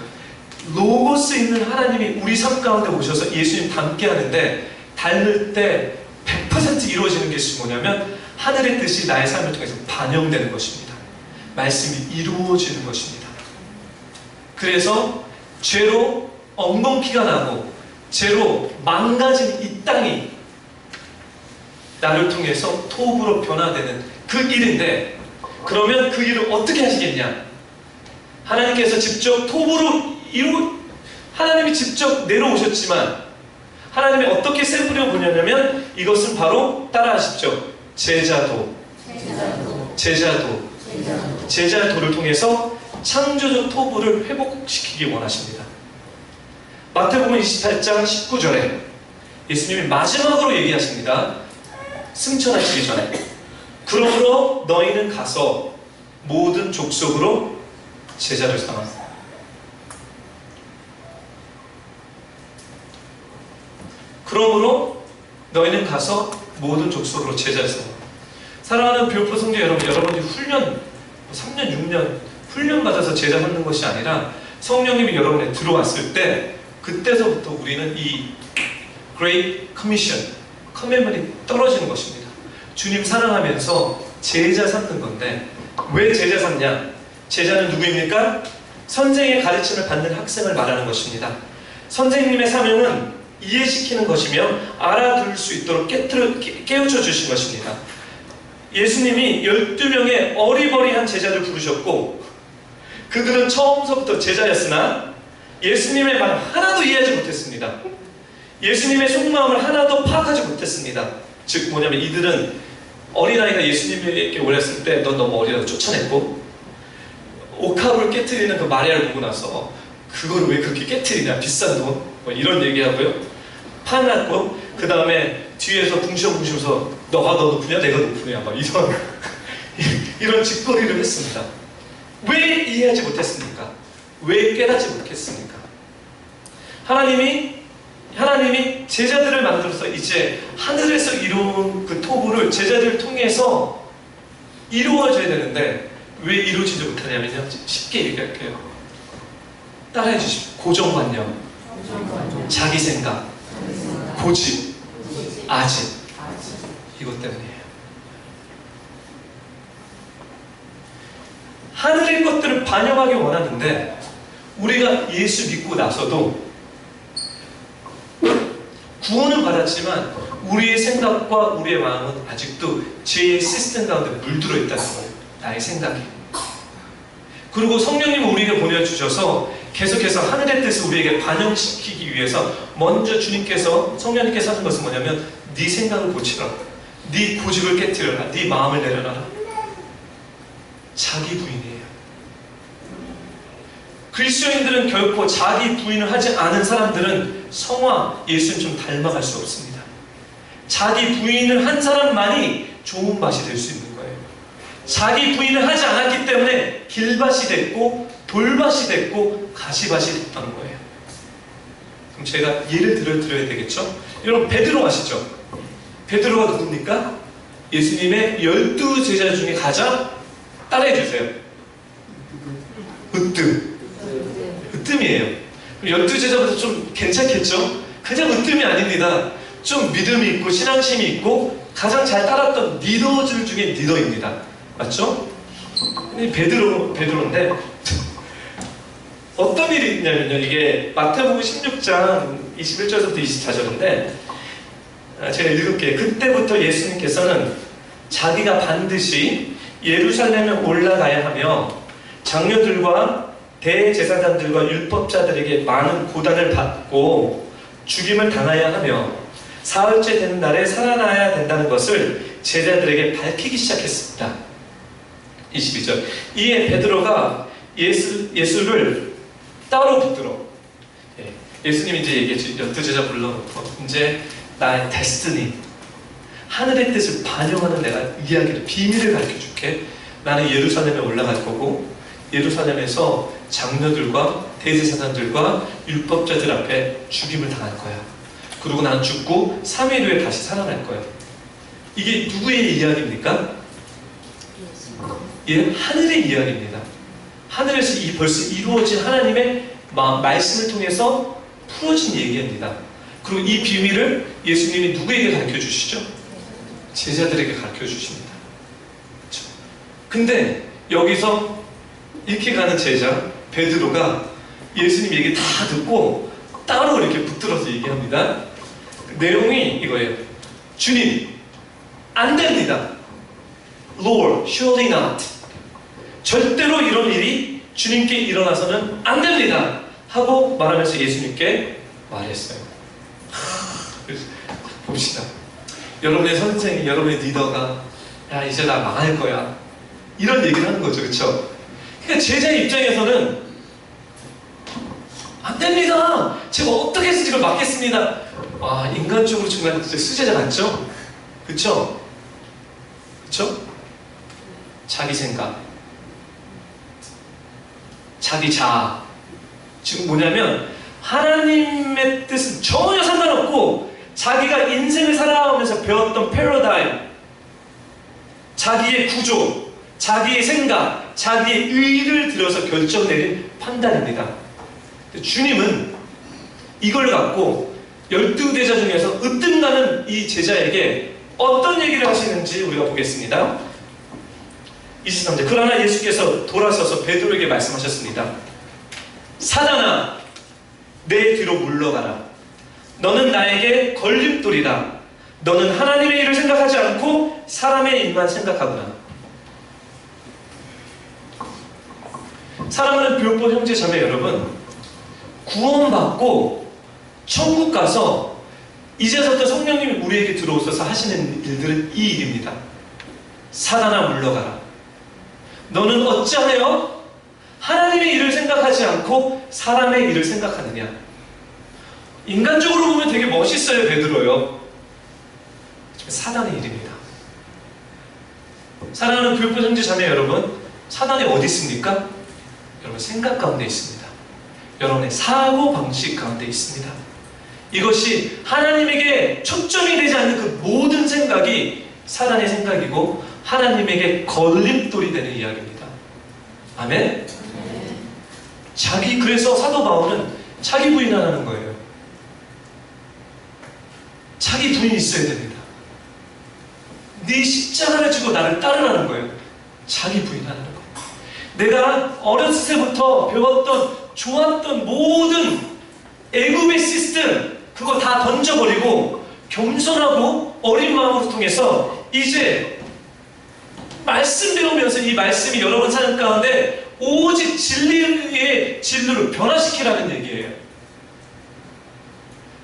Speaker 1: 로고스 있는 하나님이 우리 삶 가운데 오셔서 예수님 닮게 하는데 닮을 때 100% 이루어지는 것이 뭐냐면 하늘의 뜻이 나의 삶을 통해서 반영되는 것입니다. 말씀이 이루어지는 것입니다. 그래서 죄로 엉겅퀴가 나고 죄로 망가진 이 땅이 나를 통해서 토부로 변화되는 그 일인데, 그러면 그 일을 어떻게 하시겠냐? 하나님께서 직접 토부로 하나님이 직접 내려오셨지만 하나님이 어떻게 샘플을 보냐면 이것은 바로 따라하십시오. 제자도를 통해서 창조적 토부를 회복시키기 원하십니다. 마태복음 28장 19절에 예수님이 마지막으로 얘기하십니다. 승천하시기 전에 그러므로 너희는 가서 모든 족속으로 제자를 삼아. 그러므로 너희는 가서 모든 족속으로 제자를 삼아. 사랑하는 비오프 성도 여러분, 여러분이 훈련 3년 6년 훈련 받아서 제자 삼는 것이 아니라 성령님이 여러분에 들어왔을 때 그때서부터 우리는 이 Great Commission, 커맨먼이 떨어지는 것입니다. 주님 사랑하면서 제자 삼는 건데, 왜 제자 삼냐? 제자는 누구입니까? 선생의 가르침을 받는 학생을 말하는 것입니다. 선생님의 사명은 이해시키는 것이며 알아들을 수 있도록 깨우쳐 주신 것입니다. 예수님이 12명의 어리버리한 제자를 부르셨고 그들은 처음서부터 제자였으나 예수님의 말 하나도 이해하지 못했습니다. 예수님의 속마음을 하나도 파악하지 못했습니다. 즉 뭐냐면 이들은 어린아이가 예수님에게 올렸을 때 넌 너무 어리다고 쫓아냈고, 옥합을 깨트리는 그 마리아를 보고 나서 그걸 왜 그렇게 깨트리냐, 비싼 돈, 뭐 이런 얘기하고요. 파놨고 그 다음에 뒤에서 붕시어서 너가 더 높으냐 내가 높으냐 막 이런 짓거리를 했습니다. 왜 이해하지 못했습니까? 왜 깨닫지 못했습니까? 하나님이 제자들을 만들어서 이제 하늘에서 이루어온 그 토부를 제자들을 통해서 이루어져야 되는데 왜 이루어지지 못하냐면요. 쉽게 얘기할게요. 따라해 주십시오. 고정관념, 자기 생각, 고집, 아집. 이것 때문이에요. 하늘의 것들을 반영하기 원하는데 우리가 예수 믿고 나서도 구원은 받았지만 우리의 생각과 우리의 마음은 아직도 죄의 시스템 가운데 물들어 있다는 거예요. 나의 생각이. 그리고 성령님은 우리에게 보내주셔서 계속해서 하늘의 뜻을 우리에게 반영시키기 위해서 먼저 주님께서, 성령님께서 하는 것은 뭐냐면 네 생각을 고치라, 네 고집을 깨뜨려라, 네 마음을 내려놔라. 자기 부인이에요. 그리스도인들은 결코 자기 부인을 하지 않은 사람들은 성화 예수님 좀 닮아갈 수 없습니다. 자기 부인을 한 사람만이 좋은 밭이 될 수 있는 거예요. 자기 부인을 하지 않았기 때문에 길밭이 됐고 돌밭이 됐고 가시밭이 됐다는 거예요. 그럼 제가 예를 들어야 되겠죠? 여러분 베드로 아시죠? 베드로가 누굽니까? 예수님의 12 제자 중에 가장, 따라해 주세요, 으뜸이에요. 12 제자보다 좀 괜찮겠죠? 그냥 으뜸이 아닙니다. 좀 믿음이 있고 신앙심이 있고 가장 잘 따랐던 리더들 중에 리더입니다. 맞죠? 베드로인데 어떤 일이 있냐면요, 이게 마태복음 16장 21절부터 24절인데 제가 읽을게요. 그때부터 예수님께서는 자기가 반드시 예루살렘에 올라가야 하며 장로들과 대제사장들과 율법자들에게 많은 고난을 받고 죽임을 당해야 하며 사흘째 되는 날에 살아나야 된다는 것을 제자들에게 밝히기 시작했습니다. 22절. 이에 베드로가 예수를 따로 붙들어, 예수님이 이제 얘기했죠. 12제자 불러놓고 이제 나의 데스티니, 하늘의 뜻을 반영하는 내가 이야기를, 비밀을 가르쳐줄게. 나는 예루살렘에 올라갈 거고 예루살렘에서 장로들과 대제사장들과 율법자들 앞에 죽임을 당할 거야. 그리고 난 죽고 3일 후에 다시 살아날 거야. 이게 누구의 이야기입니까? 예, 하늘의 이야기입니다. 하늘에서 벌써 이루어진 하나님의 말씀을 통해서 풀어진 얘기입니다. 그리고 이 비밀을 예수님이 누구에게 가르쳐 주시죠? 제자들에게 가르쳐 주십니다. 그렇죠? 근데 여기서 이렇게 가는 제자 베드로가 예수님 얘기 다 듣고 따로 이렇게 붙들어서 얘기합니다. 그 내용이 이거예요. 주님, 안 됩니다. Lord, surely not. 절대로 이런 일이 주님께 일어나서는 안 됩니다. 하고 말하면서 예수님께 말했어요. 봅시다. 여러분의 선생님, 여러분의 리더가 야, 이제 나 망할 거야, 이런 얘기를 하는 거죠. 그렇죠? 그러니까 제자의 입장에서는 안 됩니다. 제가 어떻게 해서 이걸 막겠습니다. 와, 인간적으로 정말 수제자 같죠? 그쵸? 그쵸? 자기 생각, 자기 자아. 지금 뭐냐면 하나님의 뜻은 전혀 상관없고 자기가 인생을 살아가면서 배웠던 패러다임, 자기의 구조, 자기의 생각, 자기의 의의를 들여서 결정 내린 판단입니다. 주님은 이걸 갖고 12제자 중에서 으뜸나는 이 제자에게 어떤 얘기를 하시는지 우리가 보겠습니다. 23절. 그러나 예수께서 돌아서서 베드로에게 말씀하셨습니다. 사단아, 내 뒤로 물러가라. 너는 나에게 걸림돌이다. 너는 하나님의 일을 생각하지 않고 사람의 일만 생각하구나. 사랑하는 교포 형제 자매 여러분, 구원받고 천국 가서 이제부터 성령님이 우리에게 들어오셔서 하시는 일들은 이 일입니다. 사단아, 물러가라. 너는 어찌하여 하나님의 일을 생각하지 않고 사람의 일을 생각하느냐. 인간적으로 보면 되게 멋있어요. 베드로요. 사단의 일입니다. 사랑하는 교포 형제 자매 여러분, 사단이 어디 있습니까? 여러분 생각 가운데 있습니다. 여러분의 사고방식 가운데 있습니다. 이것이 하나님에게 초점이 되지 않는 그 모든 생각이 사단의 생각이고 하나님에게 걸림돌이 되는 이야기입니다. 아멘? 그래서 사도 바울은 자기 부인 안 하는 거예요. 자기 부인이 있어야 됩니다. 네 십자가를 지고 나를 따르라는 거예요. 자기 부인 안 하는 거예요. 내가 어렸을 때부터 배웠던 좋았던 모든 애굽의 시스템 그거 다 던져버리고 겸손하고 어린 마음으로 통해서 이제 말씀 배우면서 이 말씀이 여러분 사는 가운데 오직 진리의 진리로 변화시키라는 얘기예요.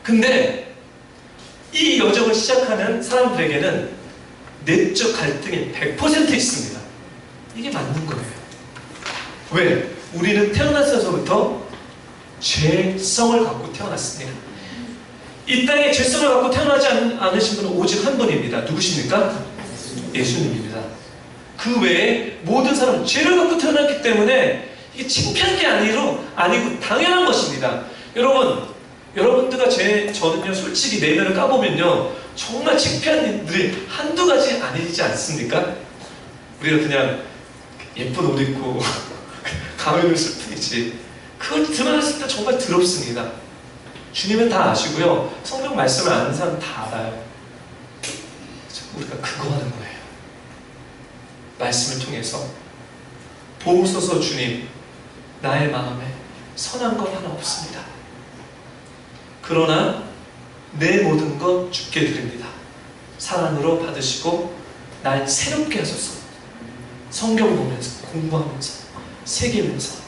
Speaker 1: 근데 이 여정을 시작하는 사람들에게는 내적 갈등이 100% 있습니다. 이게 맞는 거예요. 왜? 우리는 태어나서부터 죄성을 갖고 태어났습니다. 이 땅에 죄성을 갖고 태어나지 않으신 분은 오직 한 분입니다. 누구십니까? 예수님입니다. 그 외에 모든 사람은 죄를 갖고 태어났기 때문에 이게 창피한 게 아니고 당연한 것입니다. 여러분들과 저는요, 솔직히 내면을 까보면요, 정말 창피한 일들이 한두 가지 아니지 않습니까? 우리가 그냥 예쁜 옷 입고 가면을 쓸 뿐이지. 그걸 드러냈을 때 정말 더럽습니다. 주님은 다 아시고요. 성경 말씀을 아는 사람 다 알아요. 우리가 그거 하는 거예요. 말씀을 통해서 보소서 주님, 나의 마음에 선한 것 하나 없습니다. 그러나 내 모든 것 주께 드립니다. 사랑으로 받으시고 날 새롭게 하소서. 성경 보면서 공부하면서 새기면서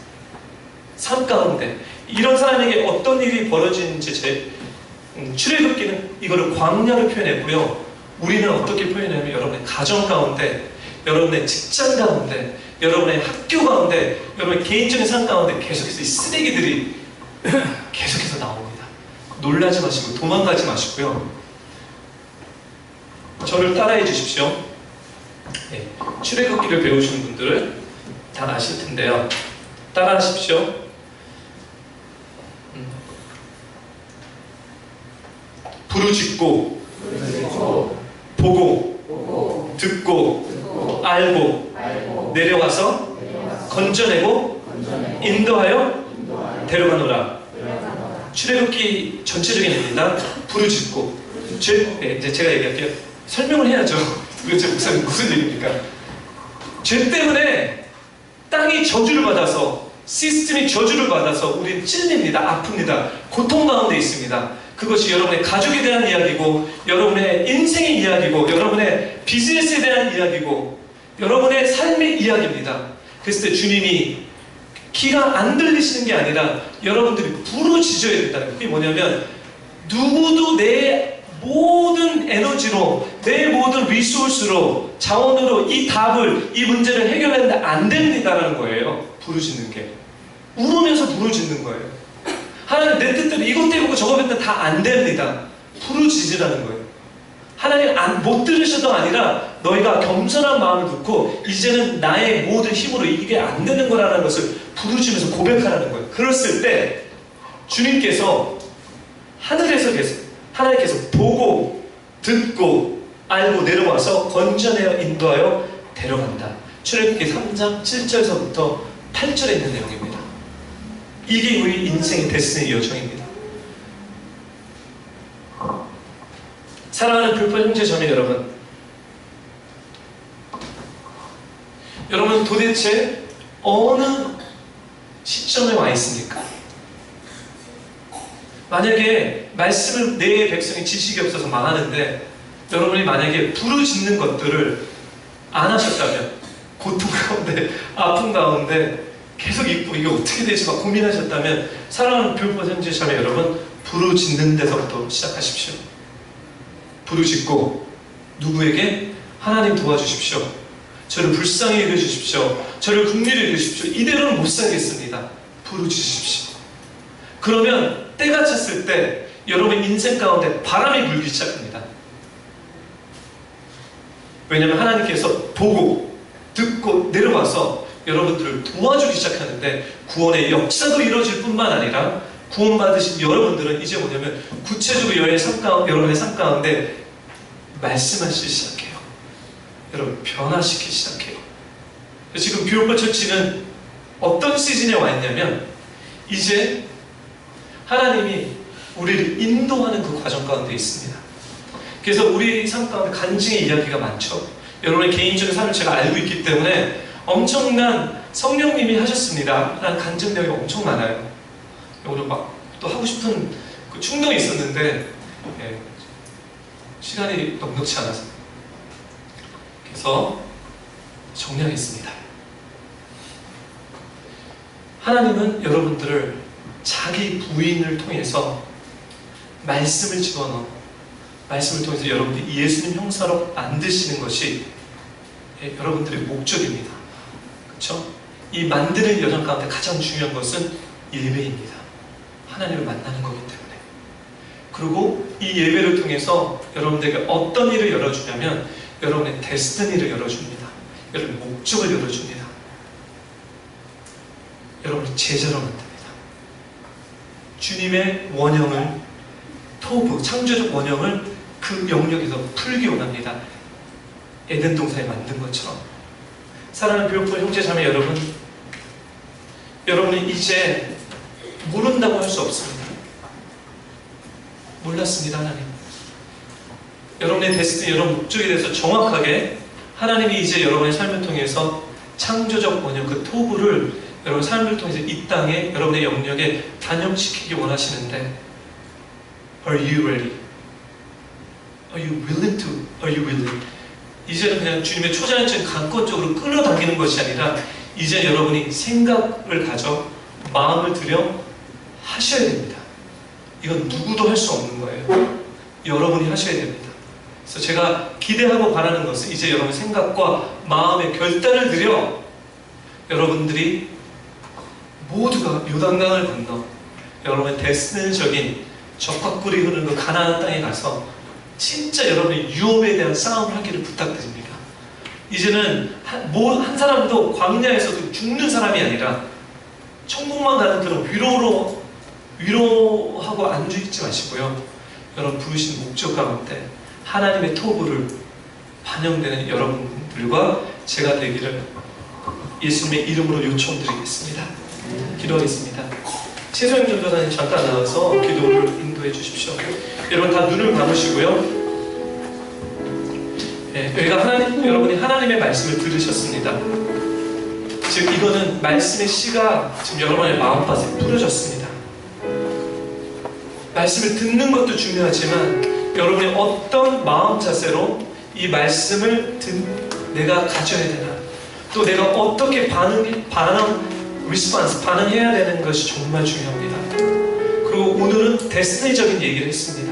Speaker 1: 삶 가운데 이런 사람에게 어떤 일이 벌어지는지 출애굽기는 이거를 광야로 표현했고요. 우리는 어떻게 표현하냐면 여러분의 가정 가운데, 여러분의 직장 가운데, 여러분의 학교 가운데, 여러분의 개인적인 삶 가운데 계속해서 이 쓰레기들이 계속해서 나옵니다. 놀라지 마시고 도망가지 마시고요. 저를 따라해 주십시오. 네, 출애굽기를 배우시는 분들은 다 아실 텐데요. 따라하십시오. 부르짖고 보고 듣고 알고 내려와서 건져내고 인도하여 데려가노라. 출애굽기 전체적인 의미입니다. 부르짖고 이제 제가 얘기할게요. 설명을 해야죠. 도대체 무슨 얘기입니까? 죄 때문에 땅이 저주를 받아서, 시스템이 저주를 받아서 우리는 찔립니다. 아픕니다. 고통 가운데 있습니다. 그것이 여러분의 가족에 대한 이야기고, 여러분의 인생의 이야기고, 여러분의 비즈니스에 대한 이야기고, 여러분의 삶의 이야기입니다. 그랬을 때 주님이 귀가 안 들리시는 게 아니라 여러분들이 부르짖어야 된다는 거예요. 그게 뭐냐면 누구도 내 모든 에너지로, 내 모든 리소스로, 자원으로 이 답을, 이 문제를 해결하는데 안 됩니다라는 거예요. 부르짖는 게. 울으면서 부르짖는 거예요. 하나님 내 뜻대로 이것 때문에 저것 때문에 다 안 됩니다. 부르짖으라는 거예요. 하나님 못 들으셔도 아니라 너희가 겸손한 마음을 듣고 이제는 나의 모든 힘으로 이게 안 되는 거라는 것을 부르짖으면서 고백하라는 거예요. 그랬을 때 주님께서 하나님께서 보고 듣고 알고 내려와서 건져내어 인도하여 데려간다. 출애굽기 3장 7절에서부터 8절에 있는 내용입니다. 이게 우리 인생의 데스티니 여정입니다. 사랑하는 불법 형제자매 여러분 도대체 어느 시점에 와 있습니까? 만약에 말씀을 내 백성이 지식이 없어서 망하는데, 여러분이 만약에 부르짖는 것들을 안 하셨다면, 고통 가운데, 아픔 가운데 계속 있고 이게 어떻게 되지 막 고민하셨다면, 사랑하는 불법 형제자매 여러분, 부르짖는 데서부터 시작하십시오. 부르짖고 누구에게? 하나님 도와주십시오. 저를 불쌍히 여겨주십시오. 저를 긍휼히 여겨주십시오. 이대로는 못 살겠습니다. 부르짖으십시오. 그러면 때가 찼을 때 여러분 인생 가운데 바람이 불기 시작합니다. 왜냐하면 하나님께서 보고 듣고 내려와서 여러분들을 도와주기 시작하는데, 구원의 역사도 이루어질 뿐만 아니라 구원받으신 여러분들은 이제 뭐냐면 구체적으로 여러분의 삶 가운데 말씀하시기 시작해요. 여러분 변화시키기 시작해요. 지금 뷰오퍼 처치는 어떤 시즌에 와 있냐면 이제 하나님이 우리를 인도하는 그 과정 가운데 있습니다. 그래서 우리 삶 가운데 간증의 이야기가 많죠. 여러분의 개인적인 삶을 제가 알고 있기 때문에 엄청난 성령님이 하셨습니다 라는 간증력이 엄청 많아요. 오늘 막 또 하고 싶은 그 충동이 있었는데 시간이 넉넉치 않아서 그래서 정리하겠습니다. 하나님은 여러분들을 자기 부인을 통해서 말씀을 집어넣어 말씀을 통해서 여러분들이 예수님 형사로 만드시는 것이 여러분들의 목적입니다. 그렇죠? 이 만드는 여정 가운데 가장 중요한 것은 예배입니다. 하나님을 만나는 거기 때문에. 그리고 이 예배를 통해서 여러분들에게 어떤 일을 열어주냐면 여러분의 데스티니를 열어줍니다. 여러분의 목적을 열어줍니다. 여러분을 제자로 만듭니다. 주님의 원형을 토부, 창조적 원형을 그 영역에서 풀기 원합니다. 에덴 동산에 만든 것처럼. 사랑하는 배고픈 형제 자매 여러분, 여러분은 이제 모른다고 할 수 없습니다. 몰랐습니다. 하나님. 여러분의 데스티니, 여러분 목적에 대해서 정확하게 하나님이 이제 여러분의 삶을 통해서 창조적 원형 그 토부를 여러분 삶을 통해서 이 땅에 여러분의 영역에 단영시키기 원하시는데 Are you ready? Are you willing to? Are you willing? 이제는 그냥 주님의 초자연적인 강권적으로 끌어당기는 것이 아니라 이제 여러분이 생각을 가져 마음을 들여 하셔야 됩니다. 이건 누구도 할 수 없는 거예요. 여러분이 하셔야 됩니다. 그래서 제가 기대하고 바라는 것은 이제 여러분의 생각과 마음의 결단을 들여 여러분들이 모두가 요단강을 건너 여러분의 데스티니적인 적과 꿀이 흐르는 그 가나안 땅에 가서 진짜 여러분의 유업에 대한 싸움을 하기를 부탁드립니다. 이제는 한 사람도 광야에서 죽는 사람이 아니라 천국만 가는 그런 위로하고 안주있지 마시고요. 여러분 부르신 목적 가운데 하나님의 토부를 반영되는 여러분들과 제가 되기를 예수님의 이름으로 요청드리겠습니다. 기도하겠습니다. 최소영 전도사님 잠깐 나와서 기도를 인도해 주십시오. 여러분 다 눈을 감으시고요. 여러분이 하나님의 말씀을 들으셨습니다. 지금 이거는 말씀의 씨가 지금 여러분의 마음밭에 뿌려졌습니다. 말씀을 듣는 것도 중요하지만 여러분이 어떤 마음 자세로 이 말씀을 내가 가져야 되나, 또 내가 어떻게 반응해야 되는 것이 정말 중요합니다. 그리고 오늘은 데스티니적인 얘기를 했습니다.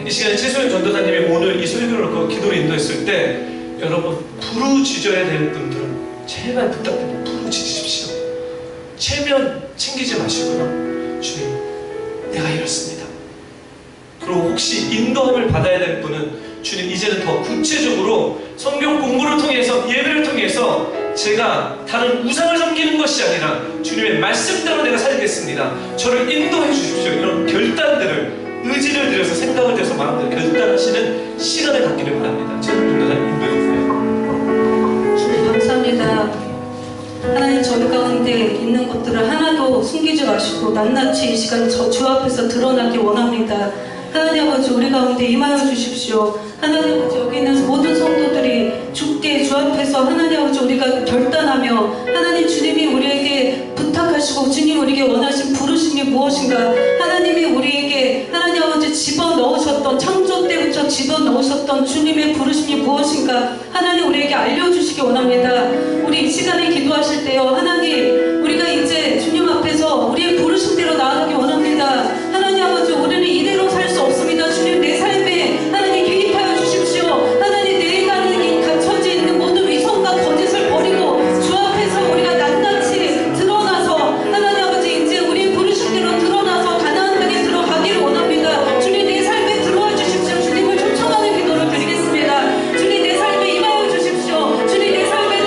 Speaker 1: 이 시간에 최소영 전도사님이 오늘 이 설교를 놓고 기도를 인도했을 때 여러분 부르짖어야 될 분들은 제발 부탁드립니다. 부르짖으십시오. 체면 챙기지 마시고요. 주님, 내가 이렇습니다. 그리고 혹시 인도함을 받아야 될 분은 주님 이제는 더 구체적으로 성경 공부를 통해서 예배를 통해서 제가 다른 우상을 섬기는 것이 아니라 주님의 말씀대로 내가 살겠습니다. 저를 인도해 주십시오. 이런 결단들을 의지를 들여서 생각을 들여서 마음대로 결단하시는 시간을 갖기를 바랍니다. 저를 인도해 주세요.
Speaker 2: 주님 감사합니다. 하나님 저희 가운데 있는 것들을 하나도 숨기지 마시고 낱낱이 이 시간 주 앞에서 드러나기 원합니다. 하나님 아버지 우리 가운데 임하여 주십시오. 하나님 아버지 여기 있는 모든 성도들이 주께 주 앞에서 하나님 아버지 우리가 결단하며 하나님 주님이 우리에게 부탁하시고 주님 우리에게 원하신 부르심이 무엇인가, 하나님이 우리에게 하나님 아버지 집어넣으셨던 창조 때부터 집어넣으셨던 주님의 부르심이 무엇인가 하나님 우리에게 알려주시기 원합니다. 우리 이 시간에 기도하실 때요 하나님 우리가 이제 주님 앞에서 우리의 부르심대로 나아가기 원합니다. 하나님 아버지 우리는 이대로 살 수 없습니다. 주님 내 삶에 하나님 개입하여 주십시오. 하나님 내가 갇혀져 있는 모든 위선과 거짓을 버리고 주 앞에서 우리가 낱낱이 드러나서 하나님 아버지 이제 우리의 부르심대로 드러나서 가나안 땅에 들어가기를 원합니다. 주님 내 삶에 들어와 주십시오. 주님을 초청하는 기도를 드리겠습니다. 주님 내 삶에 임하여 주십시오. 주님 내 삶에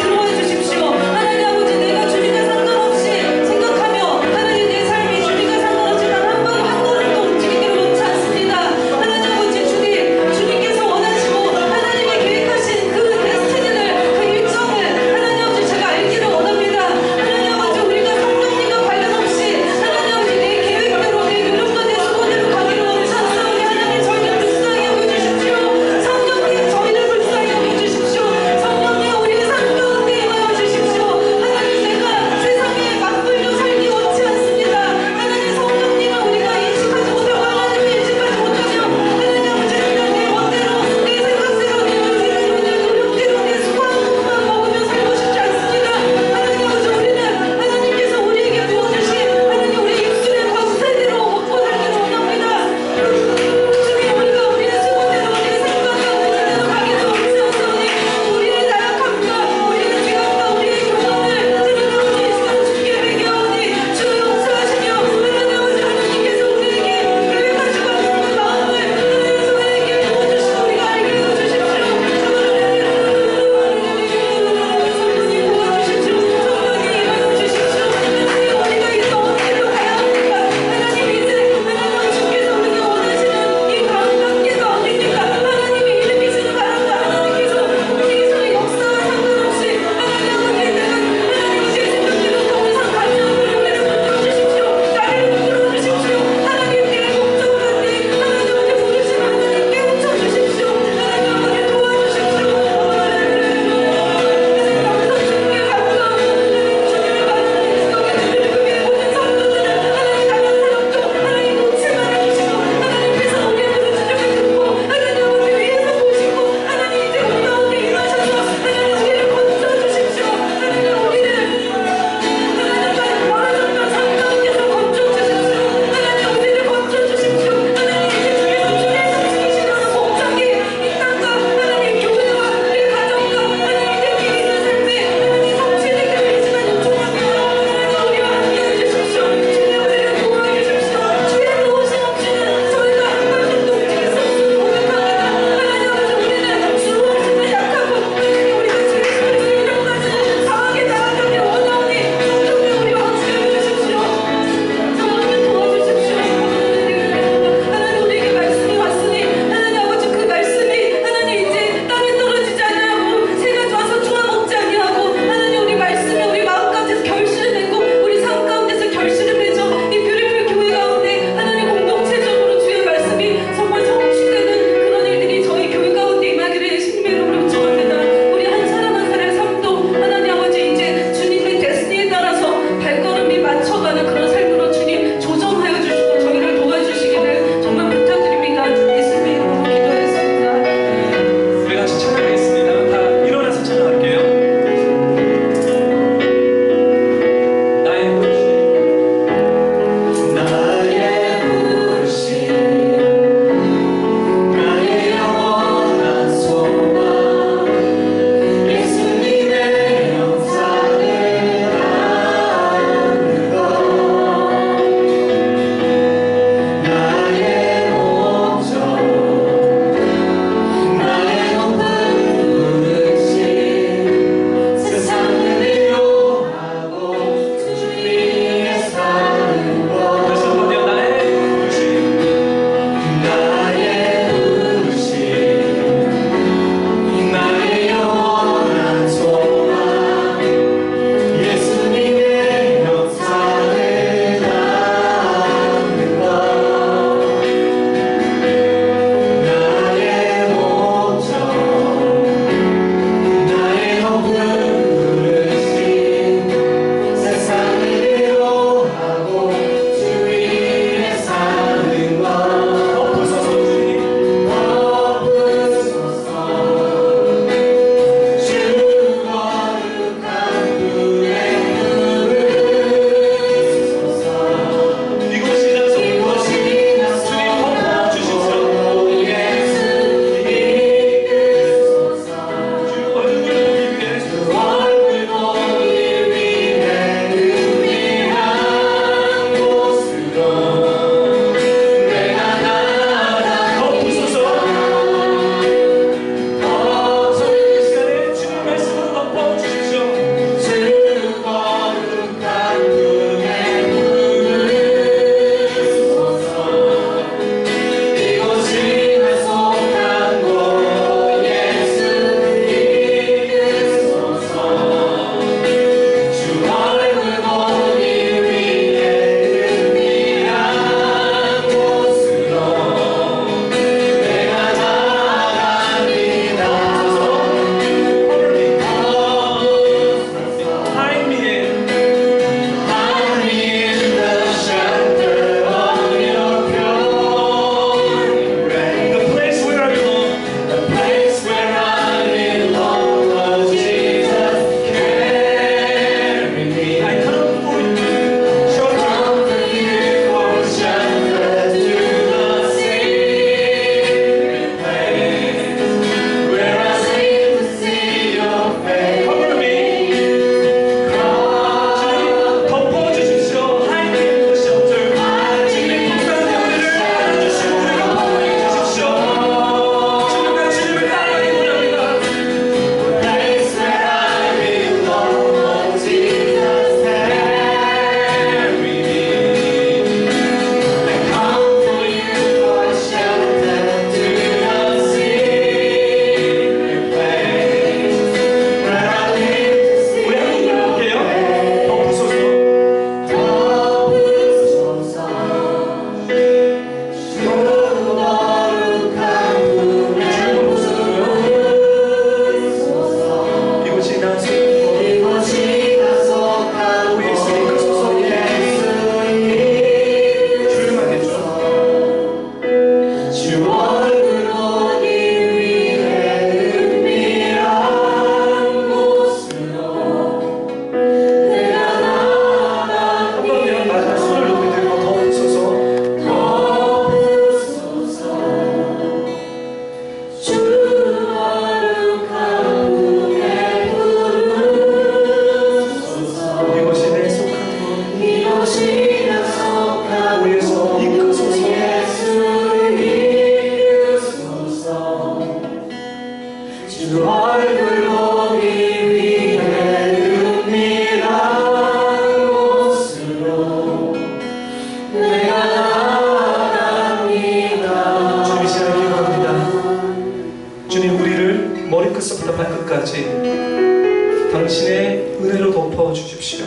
Speaker 1: 당신의 은혜로 덮어 주십시오.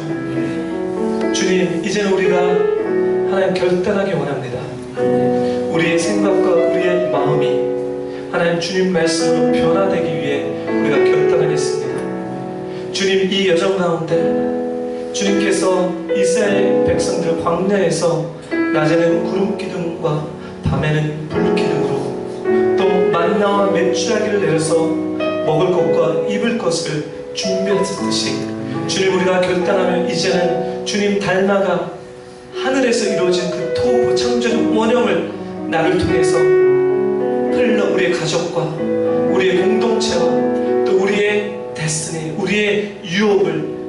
Speaker 1: 주님, 이제는 우리가 하나님 결단하기 원합니다. 우리의 생각과 우리의 마음이 하나님 주님 말씀으로 변화되기 위해 우리가 결단하겠습니다. 주님, 이 여정 가운데 주님께서 이스라엘 백성들 광야에서 낮에는 구름 기둥과 밤에는 불 기둥으로 또 만나와 메추라기를 내려서 먹을 것과 입을 것을 준비하셨듯이 주님, 우리가 결단하면 이제는 주님 닮아가 하늘에서 이루어진 그 토부 창조적 원형을 나를 통해서 흘러 우리의 가족과 우리의 공동체와 또 우리의 데스티니, 우리의 유업을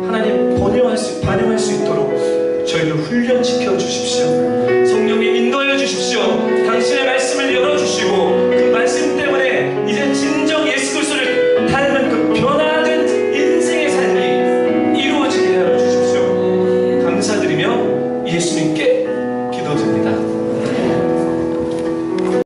Speaker 1: 하나님 반영할 수 있도록 저희를 훈련시켜 주십시오.